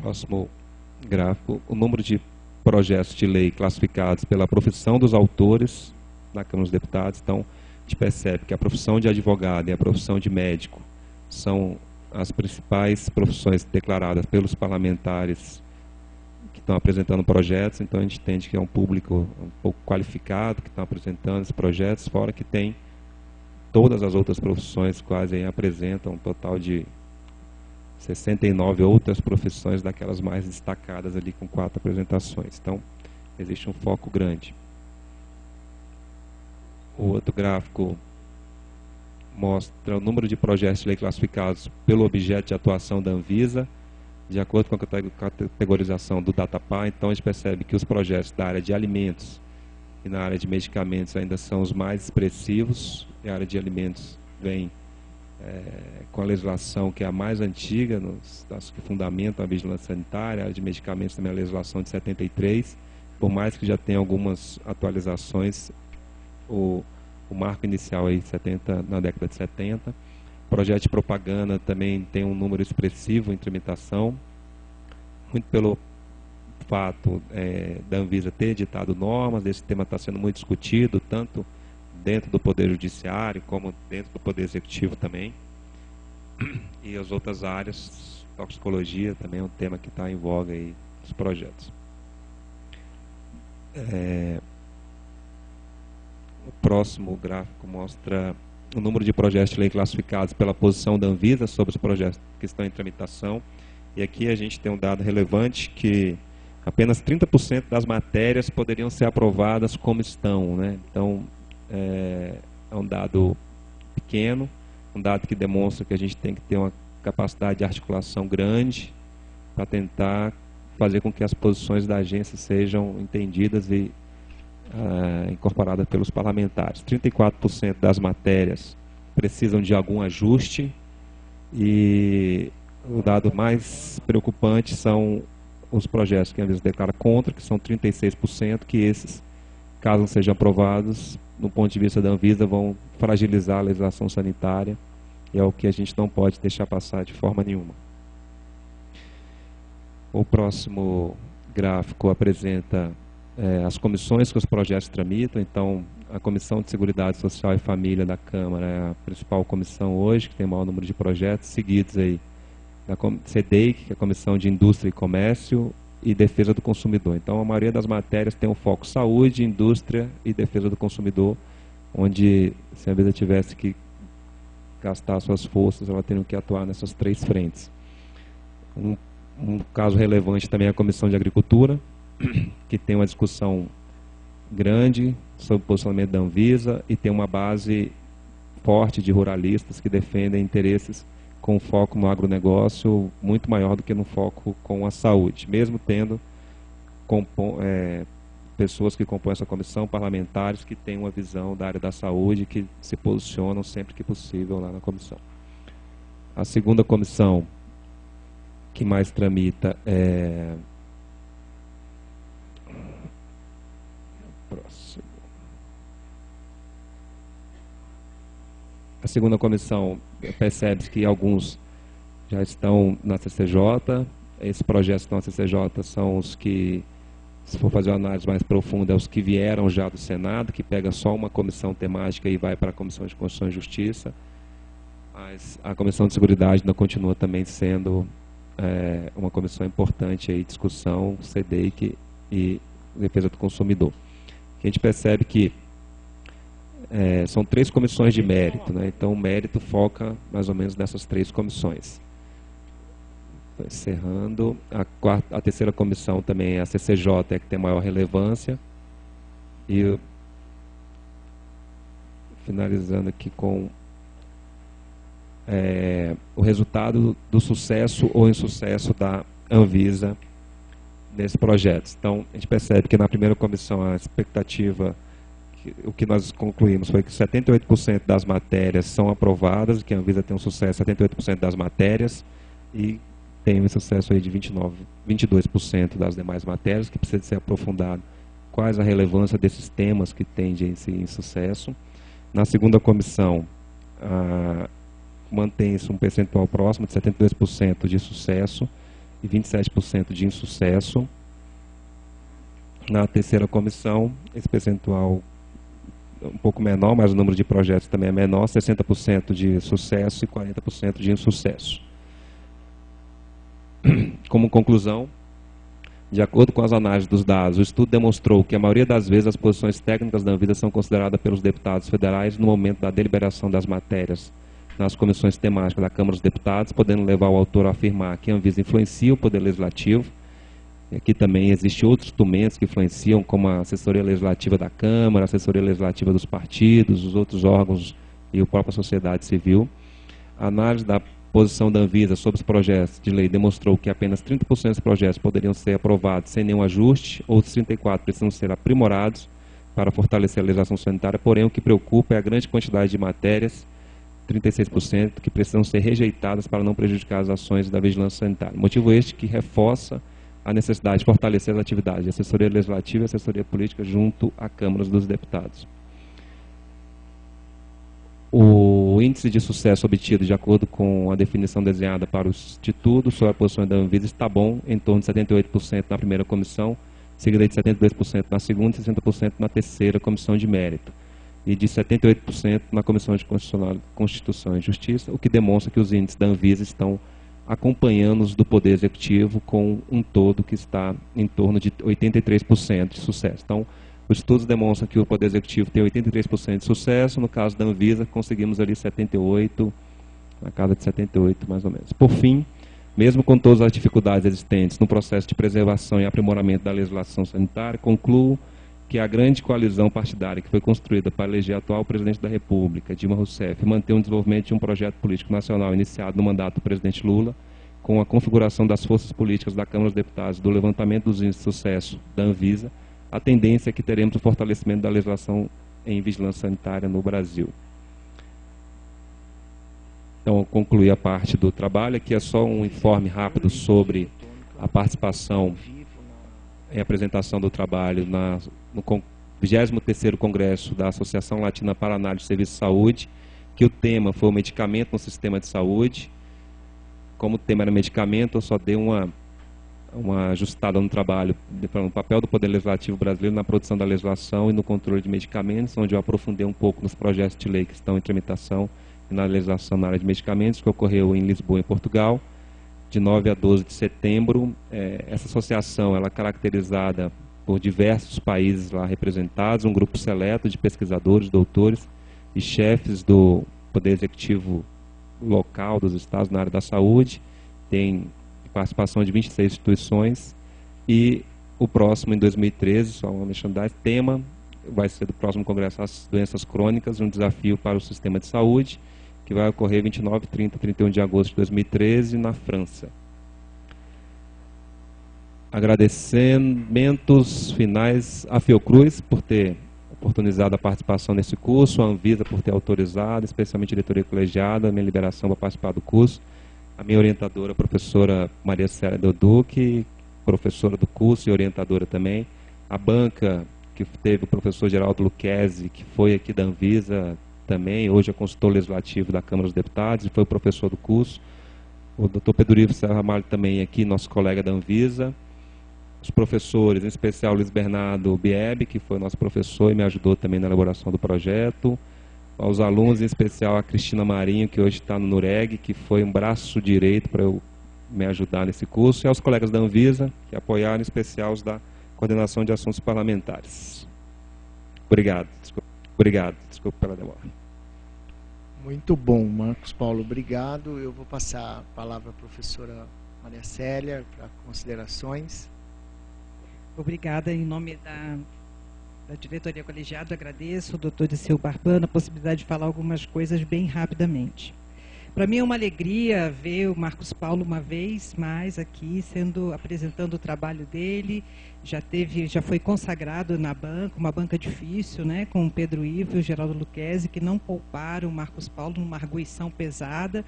Próximo gráfico, o número de projetos de lei classificados pela profissão dos autores na Câmara dos Deputados. Então, a gente percebe que a profissão de advogado e a profissão de médico são as principais profissões declaradas pelos parlamentares que estão apresentando projetos. Então a gente entende que é um público um pouco qualificado que estão apresentando esses projetos, fora que tem todas as outras profissões quase aí apresentam um total de 69 outras profissões, daquelas mais destacadas ali com 4 apresentações. Então existe um foco grande. O outro gráfico mostra o número de projetos de lei classificados pelo objeto de atuação da Anvisa, de acordo com a categorização do DataPA. Então a gente percebe que os projetos da área de alimentos e na área de medicamentos ainda são os mais expressivos, e a área de alimentos vem com a legislação que é a mais antiga, das que fundamentam a vigilância sanitária. A área de medicamentos também é a legislação de 73, por mais que já tenha algumas atualizações, o marco inicial aí na década de 70. Projeto de propaganda também tem um número expressivo em tramitação, muito pelo fato da Anvisa ter editado normas. Esse tema está sendo muito discutido, tanto dentro do Poder Judiciário como dentro do Poder Executivo também. E as outras áreas, toxicologia também é um tema que está em voga aí nos projetos. O próximo gráfico mostra o número de projetos de lei classificados pela posição da Anvisa sobre os projetos que estão em tramitação. E aqui a gente tem um dado relevante que apenas 30% das matérias poderiam ser aprovadas como estão, né? Então, é um dado pequeno, um dado que demonstra que a gente tem que ter uma capacidade de articulação grande para tentar fazer com que as posições da agência sejam entendidas e incorporadas pelos parlamentares. 34% das matérias precisam de algum ajuste, e o dado mais preocupante são os projetos que a Anvisa declara contra, que são 36%, que esses, caso não sejam aprovados, do ponto de vista da Anvisa, vão fragilizar a legislação sanitária, e é o que a gente não pode deixar passar de forma nenhuma. O próximo gráfico apresenta as comissões que os projetos tramitam. Então, a Comissão de Seguridade Social e Família da Câmara é a principal comissão hoje, que tem o maior número de projetos, seguidos aí da CEDEIC, que é a Comissão de Indústria e Comércio, e Defesa do Consumidor. Então, a maioria das matérias tem um foco saúde, indústria e defesa do consumidor, onde, se a Anvisa tivesse que gastar suas forças, ela teria que atuar nessas três frentes. Um caso relevante também é a Comissão de Agricultura, que tem uma discussão grande sobre o posicionamento da Anvisa e tem uma base forte de ruralistas que defendem interesses com foco no agronegócio muito maior do que no foco com a saúde, mesmo tendo pessoas que compõem essa comissão, parlamentares que têm uma visão da área da saúde, que se posicionam sempre que possível lá na comissão. A segunda comissão que mais tramita é... Próximo. A segunda comissão percebe que alguns já estão na CCJ. Esses projetos que estão na CCJ são os que, se for fazer uma análise mais profunda, os que vieram já do Senado, que pega só uma comissão temática e vai para a Comissão de Constituição e Justiça. Mas a Comissão de Seguridade ainda continua também sendo uma comissão importante aí, discussão, CEDEIC e defesa do consumidor. A gente percebe que são três comissões de mérito, né? Então o mérito foca mais ou menos nessas três comissões. Estou encerrando. A terceira comissão também é a CCJ, que tem maior relevância. E finalizando aqui com o resultado do sucesso ou insucesso da Anvisa nesses projetos. Então, a gente percebe que na primeira comissão a expectativa, o que nós concluímos foi que 78% das matérias são aprovadas, que a Anvisa tem um sucesso em 78% das matérias, e tem um sucesso aí de 22% das demais matérias, que precisa ser aprofundado. Quais a relevância desses temas que tendem a ser insucesso. Na segunda comissão, mantém-se um percentual próximo de 72% de sucesso e 27% de insucesso. Na terceira comissão, esse percentual um pouco menor, mas o número de projetos também é menor, 60% de sucesso e 40% de insucesso. Como conclusão, de acordo com as análises dos dados, o estudo demonstrou que a maioria das vezes as posições técnicas da Anvisa são consideradas pelos deputados federais no momento da deliberação das matérias nas comissões temáticas da Câmara dos Deputados, podendo levar o autor a afirmar que a Anvisa influencia o Poder Legislativo. E aqui também existem outros instrumentos que influenciam, como a assessoria legislativa da Câmara, a assessoria legislativa dos partidos, os outros órgãos e a própria sociedade civil. A análise da posição da Anvisa sobre os projetos de lei demonstrou que apenas 30% dos projetos poderiam ser aprovados sem nenhum ajuste, outros 34% precisam ser aprimorados para fortalecer a legislação sanitária, porém o que preocupa é a grande quantidade de matérias, 36%, que precisam ser rejeitadas para não prejudicar as ações da vigilância sanitária. Motivo este que reforça a necessidade de fortalecer as atividades de assessoria legislativa e assessoria política junto à Câmara dos Deputados. O índice de sucesso obtido de acordo com a definição desenhada para o Instituto sobre a posição da Anvisa está bom, em torno de 78% na primeira comissão, seguida de 72% na segunda e 60% na terceira comissão de mérito, e de 78% na Comissão de Constituição e Justiça, o que demonstra que os índices da Anvisa estão acompanhando os do Poder Executivo, com um todo que está em torno de 83% de sucesso. Então, os estudos demonstram que o Poder Executivo tem 83% de sucesso, no caso da Anvisa conseguimos ali 78%, na casa de 78% mais ou menos. Por fim, mesmo com todas as dificuldades existentes no processo de preservação e aprimoramento da legislação sanitária, concluo que a grande coalizão partidária que foi construída para eleger atual presidente da República, Dilma Rousseff, e manter o desenvolvimento de um projeto político nacional iniciado no mandato do presidente Lula, com a configuração das forças políticas da Câmara dos Deputados, do levantamento dos índices de sucesso da Anvisa, a tendência é que teremos o fortalecimento da legislação em vigilância sanitária no Brasil. Então, concluí a parte do trabalho. Aqui é só um informe rápido sobre a participação em apresentação do trabalho no 23º Congresso da Associação Latina para Análise de Serviços de Saúde, que o tema foi o medicamento no sistema de saúde. Como o tema era medicamento, eu só dei uma ajustada no trabalho, no papel do Poder Legislativo brasileiro na produção da legislação e no controle de medicamentos, onde eu aprofundei um pouco nos projetos de lei que estão em tramitação e na legislação na área de medicamentos, que ocorreu em Lisboa, em Portugal, de 9 a 12 de setembro. Essa associação ela é caracterizada por diversos países lá representados, um grupo seleto de pesquisadores, doutores e chefes do Poder Executivo local dos estados na área da saúde. Tem participação de 26 instituições, e o próximo, em 2013, só uma merchandise, tema vai ser do próximo Congresso as Doenças Crônicas, um desafio para o sistema de saúde, que vai ocorrer 29, 30 e 31 de agosto de 2013 na França. Agradecimentos finais à Fiocruz por ter oportunizado a participação nesse curso, a Anvisa por ter autorizado, especialmente a diretoria colegiada, a minha liberação para participar do curso, a minha orientadora, a professora Maria Célia Doduque, professora do curso e orientadora também, a banca que teve o professor Geraldo Lucchesi, que foi aqui da Anvisa também, hoje é consultor legislativo da Câmara dos Deputados e foi professor do curso, o Dr. Pedro Ivo Serra Ramalho também aqui, nosso colega da Anvisa, os professores, em especial Luiz Bernardo Bieb, que foi nosso professor e me ajudou também na elaboração do projeto, aos alunos, em especial a Cristina Marinho, que hoje está no NUREG, que foi um braço direito para eu me ajudar nesse curso, e aos colegas da Anvisa, que apoiaram, em especial os da Coordenação de Assuntos Parlamentares. Obrigado. Desculpa pela demora. Muito bom, Marcos Paulo, obrigado. Eu vou passar a palavra à professora Maria Célia para considerações. Obrigada. Em nome da diretoria colegiada, agradeço ao doutor Diceu Barbano a possibilidade de falar algumas coisas bem rapidamente. Para mim é uma alegria ver o Marcos Paulo uma vez mais aqui, apresentando o trabalho dele. Já foi consagrado na banca, uma banca difícil, né, com o Pedro Ivo e o Geraldo Lucchesi, que não pouparam o Marcos Paulo numa arguição pesada,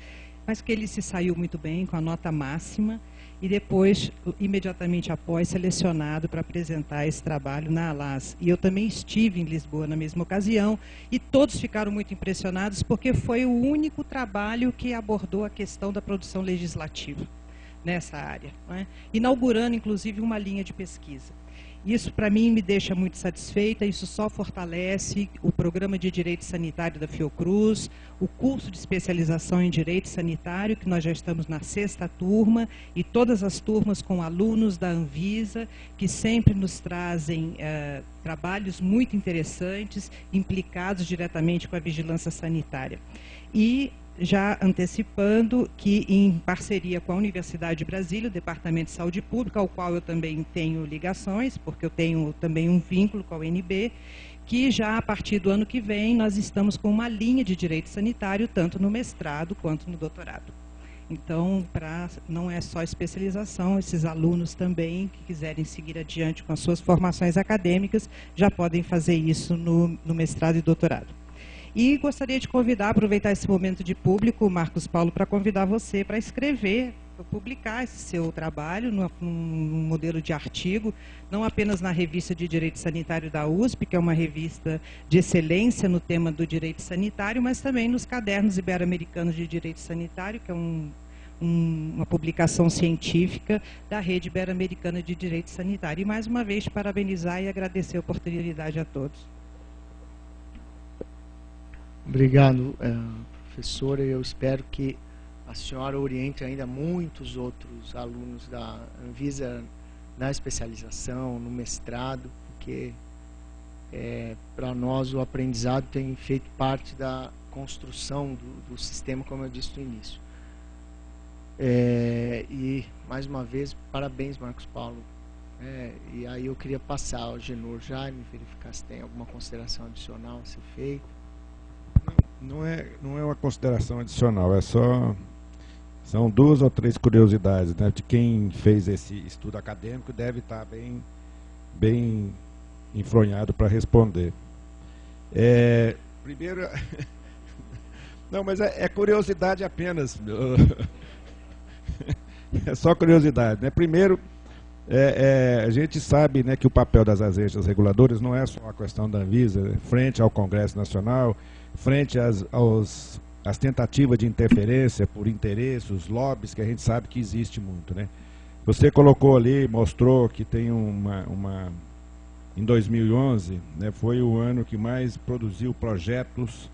mas que ele se saiu muito bem com a nota máxima. E depois, imediatamente após, selecionado para apresentar esse trabalho na ALAS. E eu também estive em Lisboa na mesma ocasião, e todos ficaram muito impressionados, porque foi o único trabalho que abordou a questão da produção legislativa nessa área, né? Inaugurando, inclusive, uma linha de pesquisa. Isso, para mim, me deixa muito satisfeita, isso só fortalece o programa de Direito Sanitário da Fiocruz, o curso de especialização em Direito Sanitário, que nós já estamos na 6ª turma, e todas as turmas com alunos da Anvisa, que sempre nos trazem trabalhos muito interessantes, implicados diretamente com a vigilância sanitária. E já antecipando que, em parceria com a Universidade de Brasília, o Departamento de Saúde Pública, ao qual eu também tenho ligações, porque eu tenho também um vínculo com a UNB, que já a partir do ano que vem nós estamos com uma linha de direito sanitário, tanto no mestrado quanto no doutorado. Então, não é só especialização, esses alunos também que quiserem seguir adiante com as suas formações acadêmicas, já podem fazer isso no mestrado e doutorado. E gostaria de aproveitar esse momento de público, Marcos Paulo, para convidar você para escrever, para publicar esse seu trabalho num modelo de artigo, não apenas na Revista de Direito Sanitário da USP, que é uma revista de excelência no tema do direito sanitário, mas também nos Cadernos Ibero-Americanos de Direito Sanitário, que é uma publicação científica da Rede Ibero-Americana de Direito Sanitário. E, mais uma vez, parabenizar e agradecer a oportunidade a todos. Obrigado, professora. Eu espero que a senhora oriente ainda muitos outros alunos da Anvisa na especialização, no mestrado, porque para nós o aprendizado tem feito parte da construção do sistema, como eu disse no início. E, mais uma vez, parabéns, Marcos Paulo. E aí eu queria passar ao Genor Jaime, verificar se tem alguma consideração adicional a ser feita. Não é uma consideração adicional, é só São 2 ou 3 curiosidades, né? De quem fez esse estudo acadêmico deve estar bem enfronhado para responder. Primeiro, não, mas é curiosidade apenas. É só curiosidade, né? Primeiro, a gente sabe, né, que o papel das agências reguladoras não é só a questão da Anvisa, frente ao Congresso Nacional, frente às tentativas de interferência por interesses, os lobbies, que a gente sabe que existe muito, né? Você colocou ali, mostrou que tem em 2011, né, foi o ano que mais produziu projetos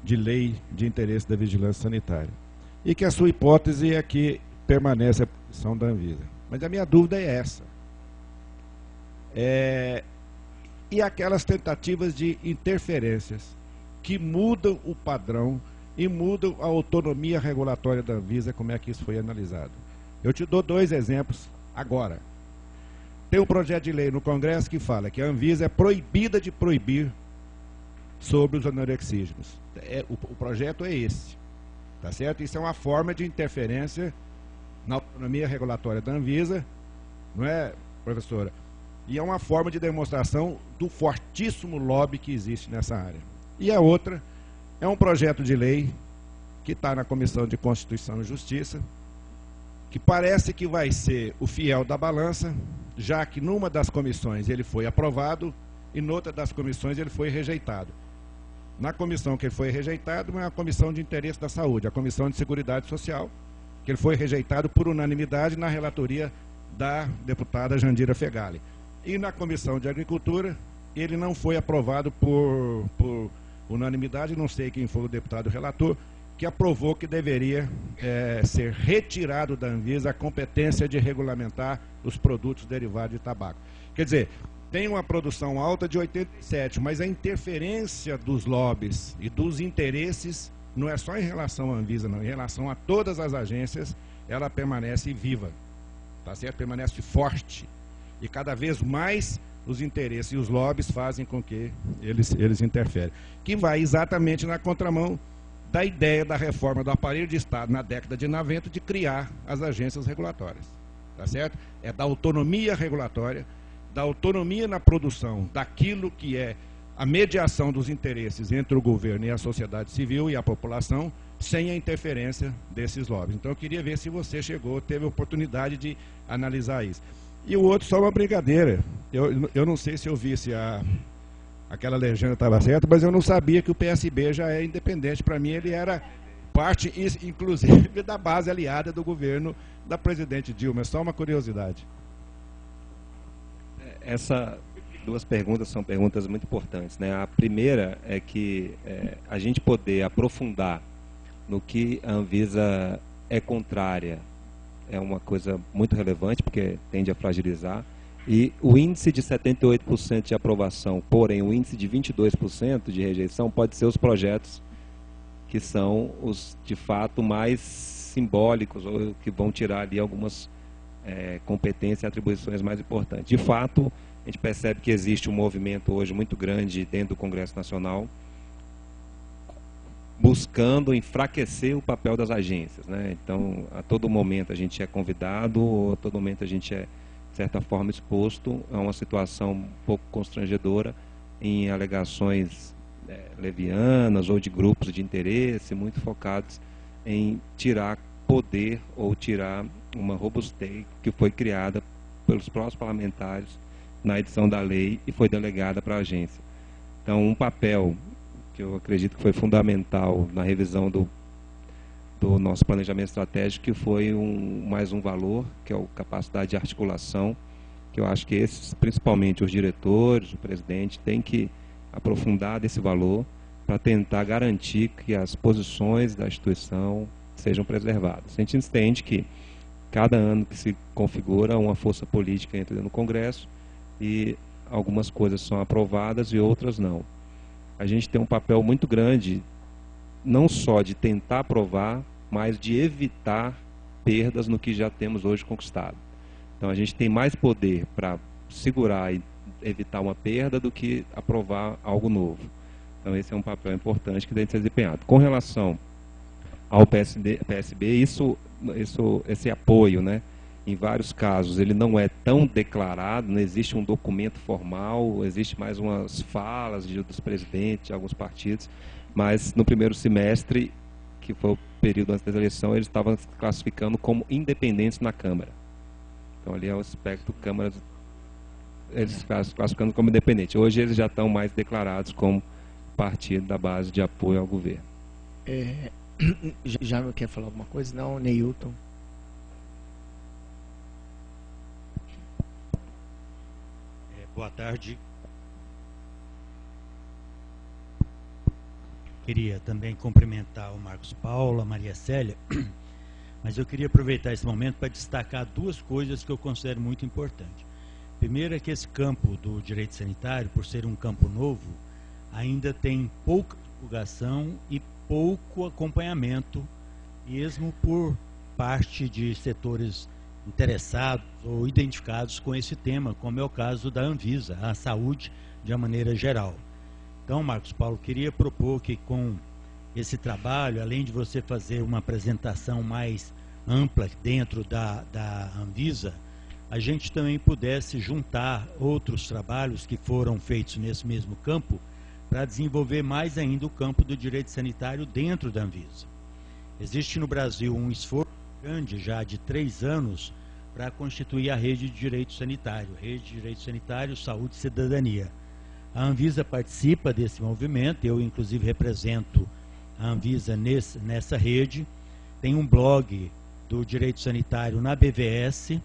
de lei de interesse da vigilância sanitária. E que a sua hipótese é que permanece a posição da Anvisa. Mas a minha dúvida é essa. E aquelas tentativas de interferências que mudam o padrão e mudam a autonomia regulatória da Anvisa, como é que isso foi analisado? Eu te dou 2 exemplos agora. Tem um projeto de lei no Congresso que fala que a Anvisa é proibida de proibir sobre os anorexígenos. O projeto é esse, tá certo? Isso é uma forma de interferência na autonomia regulatória da Anvisa, não é, professora? E é uma forma de demonstração do fortíssimo lobby que existe nessa área. E a outra é um projeto de lei que está na Comissão de Constituição e Justiça, que parece que vai ser o fiel da balança, já que numa das comissões ele foi aprovado e noutra das comissões ele foi rejeitado. Na comissão que ele foi rejeitado é a Comissão de Interesse da Saúde, a Comissão de Seguridade Social, que ele foi rejeitado por unanimidade na relatoria da deputada Jandira Fegali. E na Comissão de Agricultura, ele não foi aprovado por unanimidade, não sei quem foi o deputado relator, que aprovou que deveria ser retirado da Anvisa a competência de regulamentar os produtos derivados de tabaco. Quer dizer, tem uma produção alta de 87, mas a interferência dos lobbies e dos interesses não é só em relação à Anvisa, não, em relação a todas as agências, ela permanece viva, tá certo? Permanece forte. E cada vez mais os interesses e os lobbies fazem com que eles interferem. Que vai exatamente na contramão da ideia da reforma do aparelho de Estado na década de 90 de criar as agências regulatórias, tá certo? É da autonomia regulatória, da autonomia na produção daquilo que é a mediação dos interesses entre o governo e a sociedade civil e a população, sem a interferência desses lobbies. Então eu queria ver se você teve a oportunidade de analisar isso. E o outro, só uma brincadeira. Eu não sei se eu vi se aquela legenda estava certa, mas eu não sabia que o PSB já é independente. Para mim ele era parte, inclusive, da base aliada do governo da presidente Dilma. É só uma curiosidade. Essas 2 perguntas são perguntas muito importantes, né? A primeira é que a gente poder aprofundar no que a Anvisa é contrária é uma coisa muito relevante, porque tende a fragilizar. E o índice de 78% de aprovação, porém o índice de 22% de rejeição, pode ser os projetos que são os, de fato, mais simbólicos, ou que vão tirar ali algumas competências e atribuições mais importantes. De fato, a gente percebe que existe um movimento hoje muito grande dentro do Congresso Nacional, buscando enfraquecer o papel das agências, né? Então, a todo momento a gente é convidado, a todo momento a gente é, de certa forma, exposto a uma situação um pouco constrangedora em alegações levianas ou de grupos de interesse muito focados em tirar poder ou tirar uma robustez que foi criada pelos próprios parlamentares na edição da lei e foi delegada para a agência. Então, um papel que eu acredito que foi fundamental na revisão do nosso planejamento estratégico, que foi mais um valor, que é a capacidade de articulação, que eu acho que esses, principalmente os diretores, o presidente, tem que aprofundar desse valor para tentar garantir que as posições da instituição sejam preservadas. A gente entende que cada ano que se configura uma força política entra no Congresso e algumas coisas são aprovadas e outras não. A gente tem um papel muito grande, não só de tentar aprovar, mas de evitar perdas no que já temos hoje conquistado. Então a gente tem mais poder para segurar e evitar uma perda do que aprovar algo novo. Então esse é um papel importante que deve ser desempenhado. Com relação ao PSB, esse apoio, né, em vários casos, ele não é tão declarado, não existe um documento formal, existe mais umas falas dos presidentes de alguns partidos, mas no primeiro semestre, que foi o período antes da eleição, eles estavam se classificando como independentes na Câmara. Então ali é o aspecto Câmara, eles se classificando como independentes. Hoje eles já estão mais declarados como partido da base de apoio ao governo. Já quer falar alguma coisa? Não, Neilton. Boa tarde. Queria também cumprimentar o Marcos Paulo, a Maria Célia, mas eu queria aproveitar esse momento para destacar duas coisas que eu considero muito importantes. Primeiro é que esse campo do direito sanitário, por ser um campo novo, ainda tem pouca divulgação e pouco acompanhamento, mesmo por parte de setores interessados ou identificados com esse tema, como é o caso da Anvisa, a saúde de uma maneira geral. Então, Marcos Paulo, queria propor que com esse trabalho, além de você fazer uma apresentação mais ampla dentro da Anvisa, a gente também pudesse juntar outros trabalhos que foram feitos nesse mesmo campo para desenvolver mais ainda o campo do direito sanitário dentro da Anvisa. Existe no Brasil um esforço grande já de 3 anos para constituir a rede de direito sanitário, saúde e cidadania. A Anvisa participa desse movimento, eu inclusive represento a Anvisa nessa rede. Tem um blog do direito sanitário na BVS,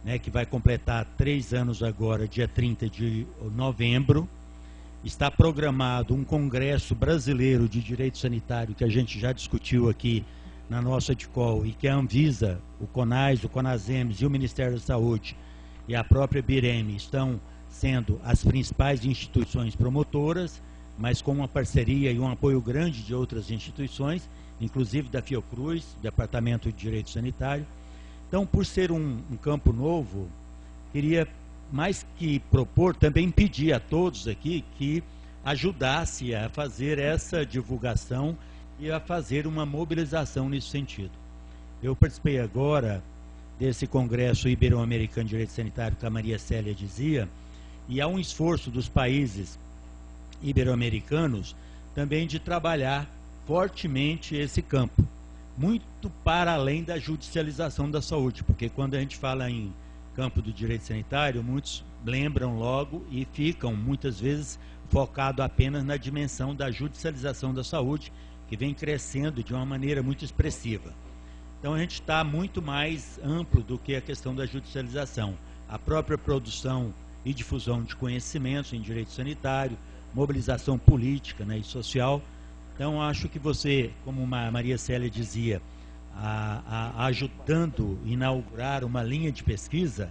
né, que vai completar 3 anos agora, dia 30 de novembro. Está programado um congresso brasileiro de direito sanitário, que a gente já discutiu aqui na nossa DICOL, e que a Anvisa, o CONAS, o CONASEMES e o Ministério da Saúde e a própria BIREM estão sendo as principais instituições promotoras, mas com uma parceria e um apoio grande de outras instituições, inclusive da Fiocruz, Departamento de Direito Sanitário. Então, por ser um campo novo, queria, mais que propor, também pedir a todos aqui que ajudasse a fazer essa divulgação e a fazer uma mobilização nesse sentido. Eu participei agora desse Congresso Ibero-Americano de Direito Sanitário que a Maria Célia dizia, e há um esforço dos países ibero-americanos também de trabalhar fortemente esse campo, muito para além da judicialização da saúde, porque quando a gente fala em campo do direito sanitário, muitos lembram logo e ficam muitas vezes focado apenas na dimensão da judicialização da saúde, que vem crescendo de uma maneira muito expressiva. Então a gente está muito mais amplo do que a questão da judicialização. A própria produção e difusão de conhecimentos em direito sanitário, mobilização política, né, e social. Então acho que você, como a Maria Célia dizia, ajudando a inaugurar uma linha de pesquisa,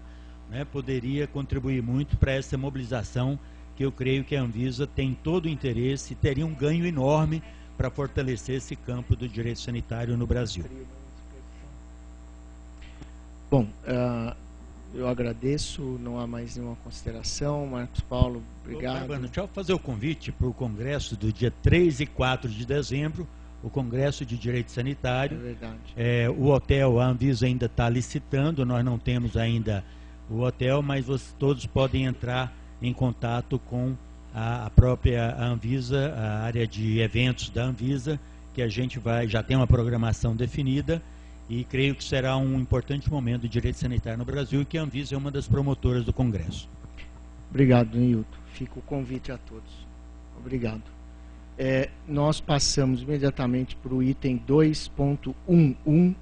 né, poderia contribuir muito para essa mobilização, que eu creio que a Anvisa tem todo o interesse e teria um ganho enorme para fortalecer esse campo do direito sanitário no Brasil. Bom, eu agradeço, não há mais nenhuma consideração. Marcos Paulo, obrigado. Deixa eu fazer o convite para o congresso do dia 3 e 4 de dezembro, o Congresso de Direito Sanitário. É verdade. O hotel, a Anvisa ainda está licitando, nós não temos ainda o hotel, mas todos podem entrar em contato com a própria Anvisa, a área de eventos da Anvisa, que a gente já tem uma programação definida, e creio que será um importante momento do direito sanitário no Brasil, e que a Anvisa é uma das promotoras do Congresso. Obrigado, Nilton. Fica o convite a todos. Obrigado. Nós passamos imediatamente para o item 2.11,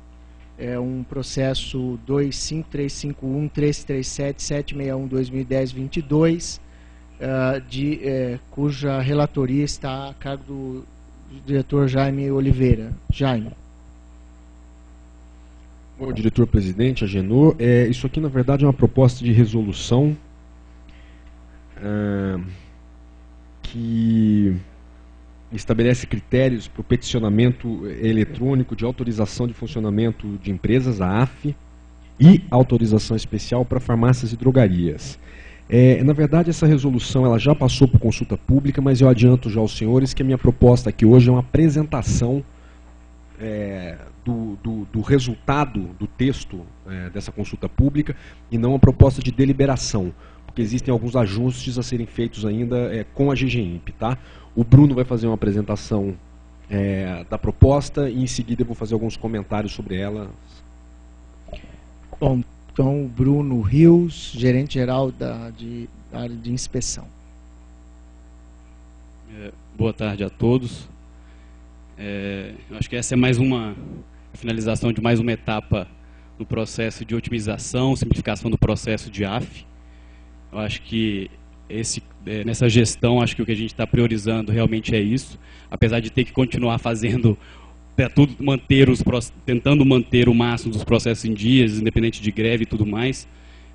um processo 25351-337-761-2010-22, cuja relatoria está a cargo do diretor Jaime Oliveira. Jaime. Bom, diretor-presidente, Agenor, isso aqui na verdade é uma proposta de resolução que estabelece critérios para o peticionamento eletrônico de autorização de funcionamento de empresas, a AF, e autorização especial para farmácias e drogarias. Na verdade, essa resolução ela já passou por consulta pública, mas eu adianto já aos senhores que a minha proposta aqui hoje é uma apresentação do resultado do texto dessa consulta pública e não a proposta de deliberação, porque existem alguns ajustes a serem feitos ainda com a GGIMP, tá? O Bruno vai fazer uma apresentação da proposta e em seguida eu vou fazer alguns comentários sobre ela. Bom, então, Bruno Rios, gerente-geral da área de inspeção. Boa tarde a todos. Eu acho que essa é mais uma finalização de mais uma etapa no processo de otimização, simplificação do processo de AF. Eu acho que nessa gestão, acho que o que a gente está priorizando realmente é isso, apesar de ter que continuar fazendo tentando manter o máximo dos processos em dias, independente de greve e tudo mais.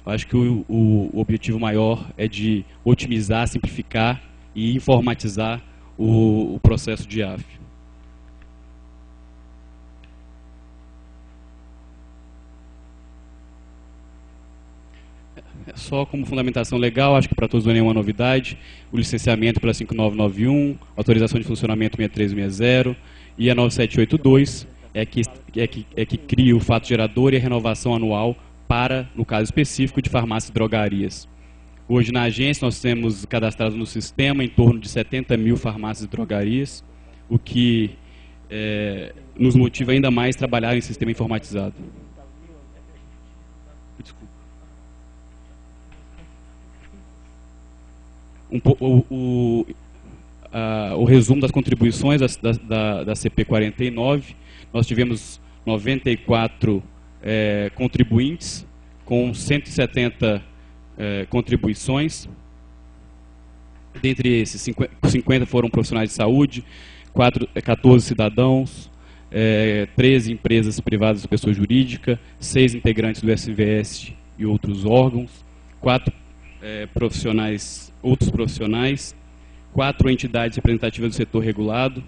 Eu acho que o objetivo maior é de otimizar, simplificar e informatizar o processo de AF. Só como fundamentação legal, acho que para todos não é nenhuma novidade, o licenciamento pela 5991, autorização de funcionamento 6360 e a 9782 é que cria o fato gerador e a renovação anual para, no caso específico, de farmácias e drogarias. Hoje na agência nós temos cadastrado no sistema em torno de 70 mil farmácias e drogarias, o que nos motiva ainda mais a trabalhar em sistema informatizado. Desculpa. O resumo das contribuições da CP 49, nós tivemos 94 contribuintes com 170 contribuições. Dentre esses, 50 foram profissionais de saúde, 14 cidadãos, 13 empresas privadas de pessoa jurídica, 6 integrantes do SVS e outros órgãos, 4 outros profissionais, 4 entidades representativas do setor regulado,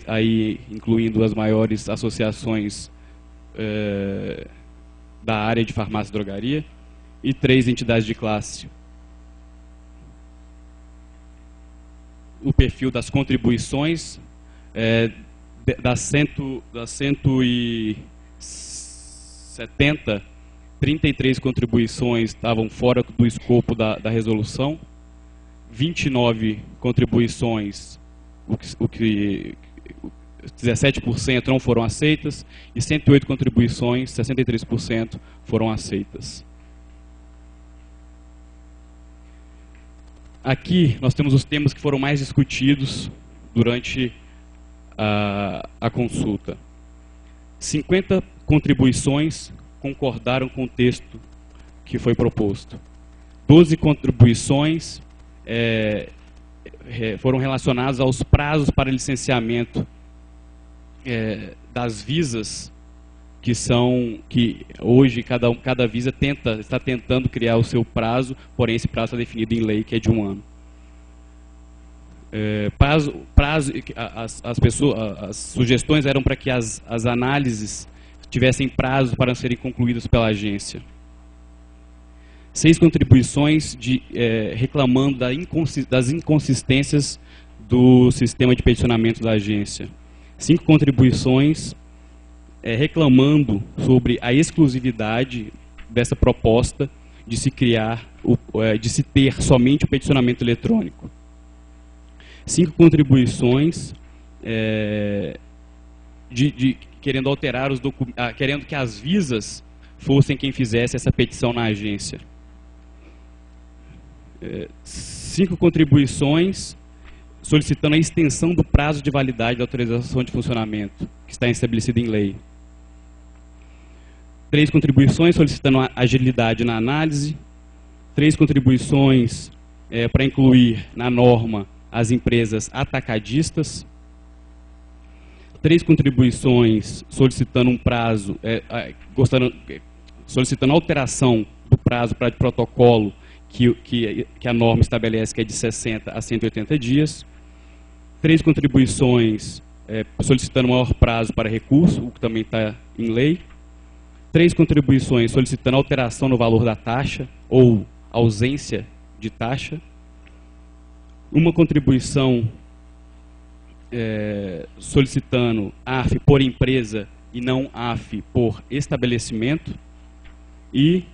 aí incluindo as maiores associações da área de farmácia e drogaria, e 3 entidades de classe. O perfil das contribuições, das 170, 33 contribuições estavam fora do escopo da resolução, 29 contribuições, 17% não foram aceitas, e 108 contribuições, 63%, foram aceitas. Aqui nós temos os temas que foram mais discutidos durante a consulta. 50 contribuições concordaram com o texto que foi proposto. 12 contribuições foram relacionadas aos prazos para licenciamento das visas, que hoje cada visa está tentando criar o seu prazo, porém esse prazo está definido em lei, que é de 1 ano. As sugestões eram para que as análises tivessem prazo para serem concluídas pela agência. 6 contribuições reclamando das inconsistências do sistema de peticionamento da agência. 5 contribuições reclamando sobre a exclusividade dessa proposta de se criar, de se ter somente o peticionamento eletrônico. 5 contribuições querendo alterar os documentos, querendo que as visas fossem quem fizesse essa petição na agência. 5 contribuições solicitando a extensão do prazo de validade da autorização de funcionamento, que está estabelecido em lei. 3 contribuições solicitando agilidade na análise. 3 contribuições para incluir na norma as empresas atacadistas. 3 contribuições solicitando um prazo, solicitando alteração do prazo para protocolo que a norma estabelece, que é de 60 a 180 dias. 3 contribuições solicitando maior prazo para recurso, o que também está em lei. 3 contribuições solicitando alteração no valor da taxa ou ausência de taxa. 1 contribuição solicitando AF por empresa e não AF por estabelecimento, e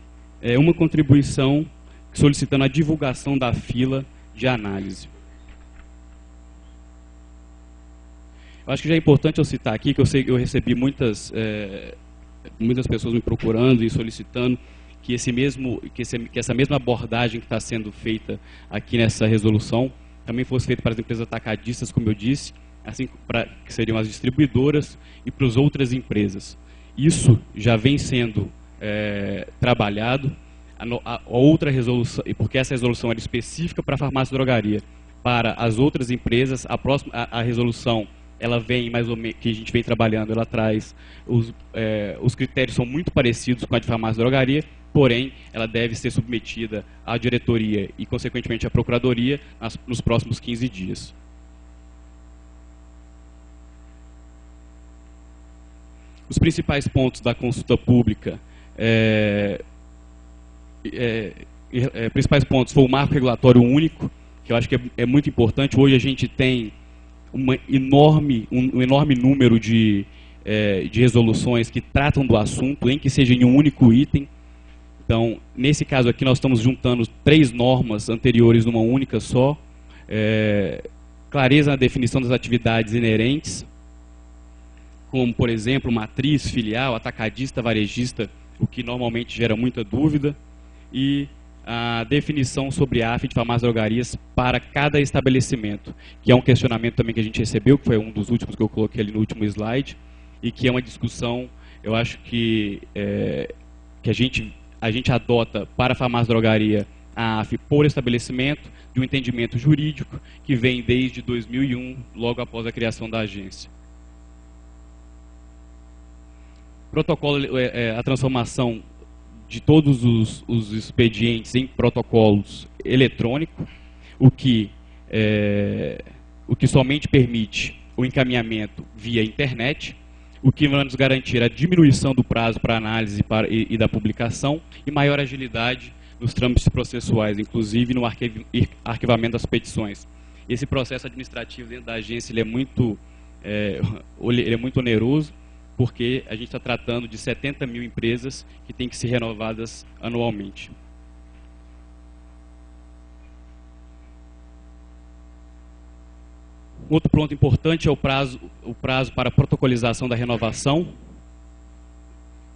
uma contribuição solicitando a divulgação da fila de análise. Eu acho que já é importante eu citar aqui, que eu recebi muitas pessoas me procurando e solicitando que essa mesma abordagem que está sendo feita aqui nessa resolução também fosse feita para as empresas atacadistas, como eu disse, assim que seriam as distribuidoras, e para as outras empresas. Isso já vem sendo trabalhado. A outra resolução, porque essa resolução era específica para a farmácia e drogaria, para as outras empresas, a resolução, ela vem mais ou menos, que a gente vem trabalhando, ela traz, os critérios são muito parecidos com a de farmácia e drogaria, porém, ela deve ser submetida à diretoria e, consequentemente, à procuradoria nos próximos 15 dias. Os principais pontos da consulta pública, principais pontos foi o marco regulatório único, que eu acho que é muito importante. Hoje a gente tem um enorme número de resoluções que tratam do assunto, nem que seja em um único item. Então, nesse caso aqui, nós estamos juntando 3 normas anteriores numa única só. Clareza na definição das atividades inerentes, como, por exemplo, matriz, filial, atacadista, varejista, o que normalmente gera muita dúvida, e a definição sobre AF de farmácias e drogarias para cada estabelecimento, que é um questionamento também que a gente recebeu, que foi um dos últimos que eu coloquei ali no último slide, e que é uma discussão, eu acho que a gente adota para a farmácia e drogaria a AF por estabelecimento, de um entendimento jurídico que vem desde 2001, logo após a criação da agência. Protocolo, a transformação de todos os expedientes em protocolos eletrônicos, o que somente permite o encaminhamento via internet, o que vai nos garantir a diminuição do prazo para análise e da publicação e maior agilidade nos trâmites processuais, inclusive no arquivamento das petições. Esse processo administrativo dentro da agência ele é muito oneroso, porque a gente está tratando de 70 mil empresas que têm que ser renovadas anualmente. Outro ponto importante é o prazo para a protocolização da renovação.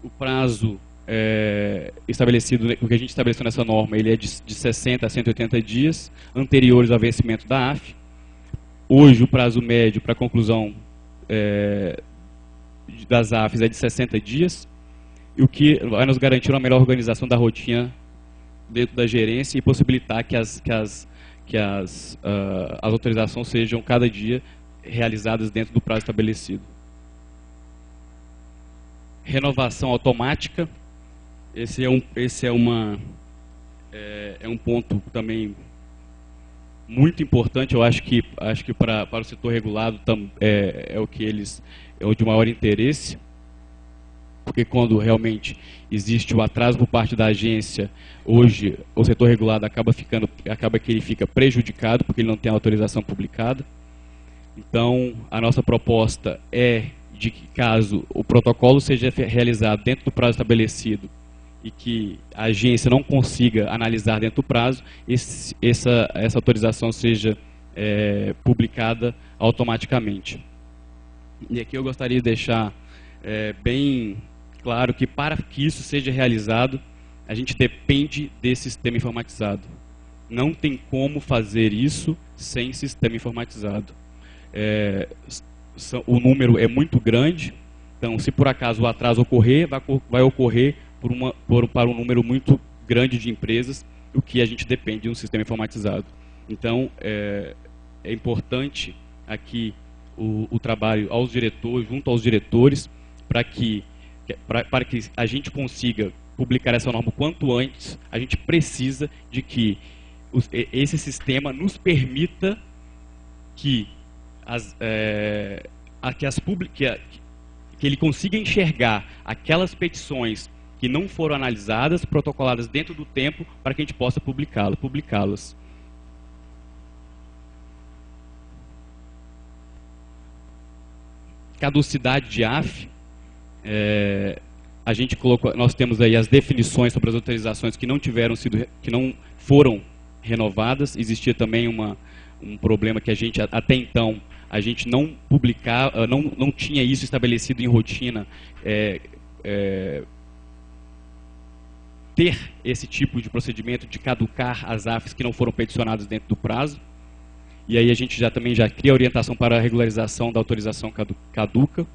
O prazo estabelecido, o que a gente estabeleceu nessa norma, ele é de 60 a 180 dias, anteriores ao vencimento da AF. Hoje, o prazo médio para a conclusão das AFs é de 60 dias, e o que vai nos garantir uma melhor organização da rotina dentro da gerência e possibilitar que as autorizações sejam cada dia realizadas dentro do prazo estabelecido. Renovação automática, esse é um ponto também muito importante. Eu acho que para o setor regulado é o que é o de maior interesse, porque quando realmente existe o atraso por parte da agência, hoje o setor regulado acaba que ele fica prejudicado porque ele não tem autorização publicada. Então, a nossa proposta é de que, caso o protocolo seja realizado dentro do prazo estabelecido e que a agência não consiga analisar dentro do prazo, essa autorização seja publicada automaticamente. E aqui eu gostaria de deixar bem claro que, para que isso seja realizado, a gente depende desse sistema informatizado. Não tem como fazer isso sem sistema informatizado. O número é muito grande, então, se por acaso o atraso ocorrer, vai ocorrer para um número muito grande de empresas, o que a gente depende de um sistema informatizado. Então, é importante aqui o trabalho aos diretores, junto aos diretores, para que a gente consiga publicar essa norma o quanto antes. A gente precisa de que esse sistema nos permita que ele consiga enxergar aquelas petições que não foram analisadas, protocoladas dentro do tempo, para que a gente possa publicá-las. caducidade de AF, a gente colocou, nós temos aí as definições sobre as autorizações que não foram renovadas. Existia também um problema que a gente, até então, a gente não publicava, não tinha isso estabelecido em rotina, ter esse tipo de procedimento de caducar as AFs que não foram peticionadas dentro do prazo. E aí a gente também já cria orientação para a regularização da autorização caduca.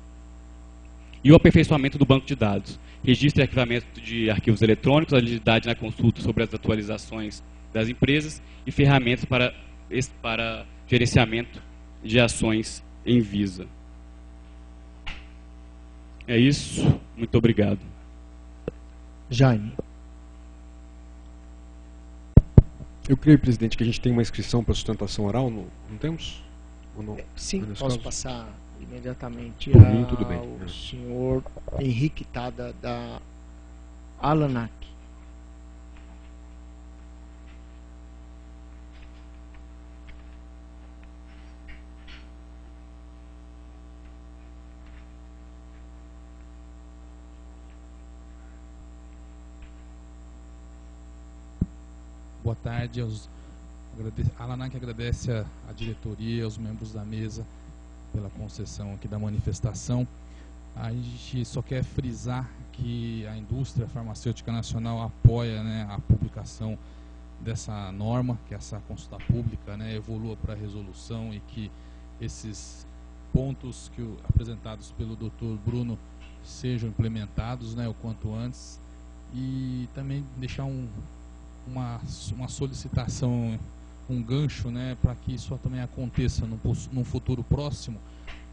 E o aperfeiçoamento do banco de dados. Registro e arquivamento de arquivos eletrônicos, agilidade na consulta sobre as atualizações das empresas e ferramentas para gerenciamento de ações em Visa. É isso. Muito obrigado. Jaime. Eu creio, presidente, que a gente tem uma inscrição para sustentação oral, não temos? Ou não? Sim, posso passar imediatamente por mim, tudo bem. ao senhor Henrique Tada, da Alanac. Boa tarde. A Alanac agradece a diretoria, aos membros da mesa pela concessão aqui da manifestação. A gente só quer frisar que a indústria farmacêutica nacional apoia, né, a publicação dessa norma, que essa consulta pública, né, evolua para a resolução e que esses pontos apresentados pelo Dr. Bruno sejam implementados, né, o quanto antes, e também deixar uma solicitação, um gancho, né, para que isso também aconteça num futuro próximo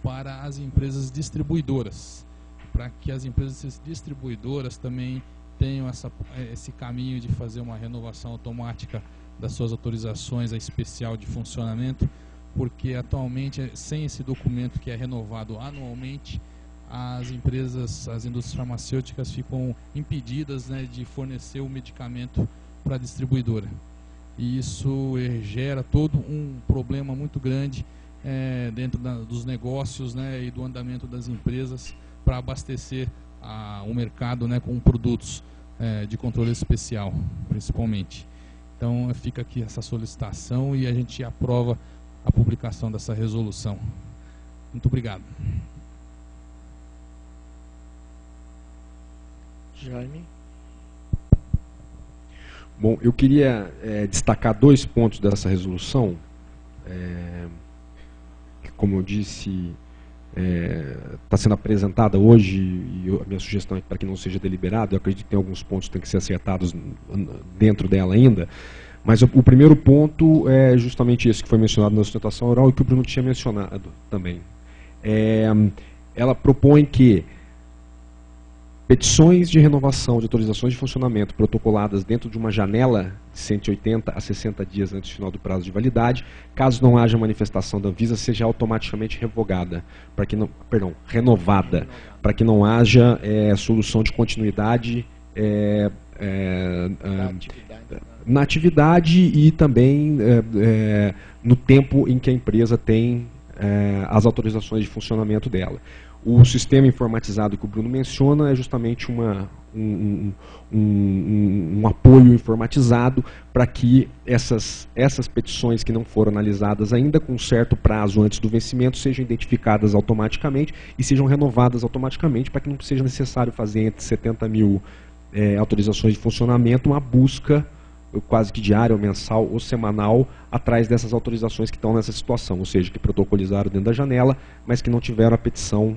para as empresas distribuidoras, para que as empresas distribuidoras também tenham esse caminho de fazer uma renovação automática das suas autorizações a especial de funcionamento, porque atualmente, sem esse documento que é renovado anualmente, as indústrias farmacêuticas ficam impedidas, né, de fornecer o medicamento para a distribuidora. E isso gera todo um problema muito grande dentro dos negócios, né, e do andamento das empresas para abastecer o mercado, né, com produtos de controle especial, principalmente. Então fica aqui essa solicitação e a gente aprova a publicação dessa resolução. Muito obrigado. Jaime. Bom, eu queria destacar 2 pontos dessa resolução, que, como eu disse, está sendo apresentada hoje, e a minha sugestão é para que não seja deliberado. Eu acredito que tem alguns pontos que têm que ser acertados dentro dela ainda, mas o primeiro ponto é justamente esse que foi mencionado na sustentação oral e que o Bruno tinha mencionado também. Ela propõe que petições de renovação de autorizações de funcionamento protocoladas dentro de uma janela de 180 a 60 dias antes do final do prazo de validade, caso não haja manifestação da Anvisa, seja automaticamente revogada, renovada, para que não haja solução de continuidade na atividade e também no tempo em que a empresa tem as autorizações de funcionamento dela. O sistema informatizado que o Bruno menciona é justamente um apoio informatizado para que essas petições que não foram analisadas ainda com um certo prazo antes do vencimento sejam identificadas automaticamente e sejam renovadas automaticamente, para que não seja necessário fazer entre 70 mil autorizações de funcionamento uma busca quase que diária, ou mensal, ou semanal, atrás dessas autorizações que estão nessa situação, ou seja, que protocolizaram dentro da janela, mas que não tiveram a petição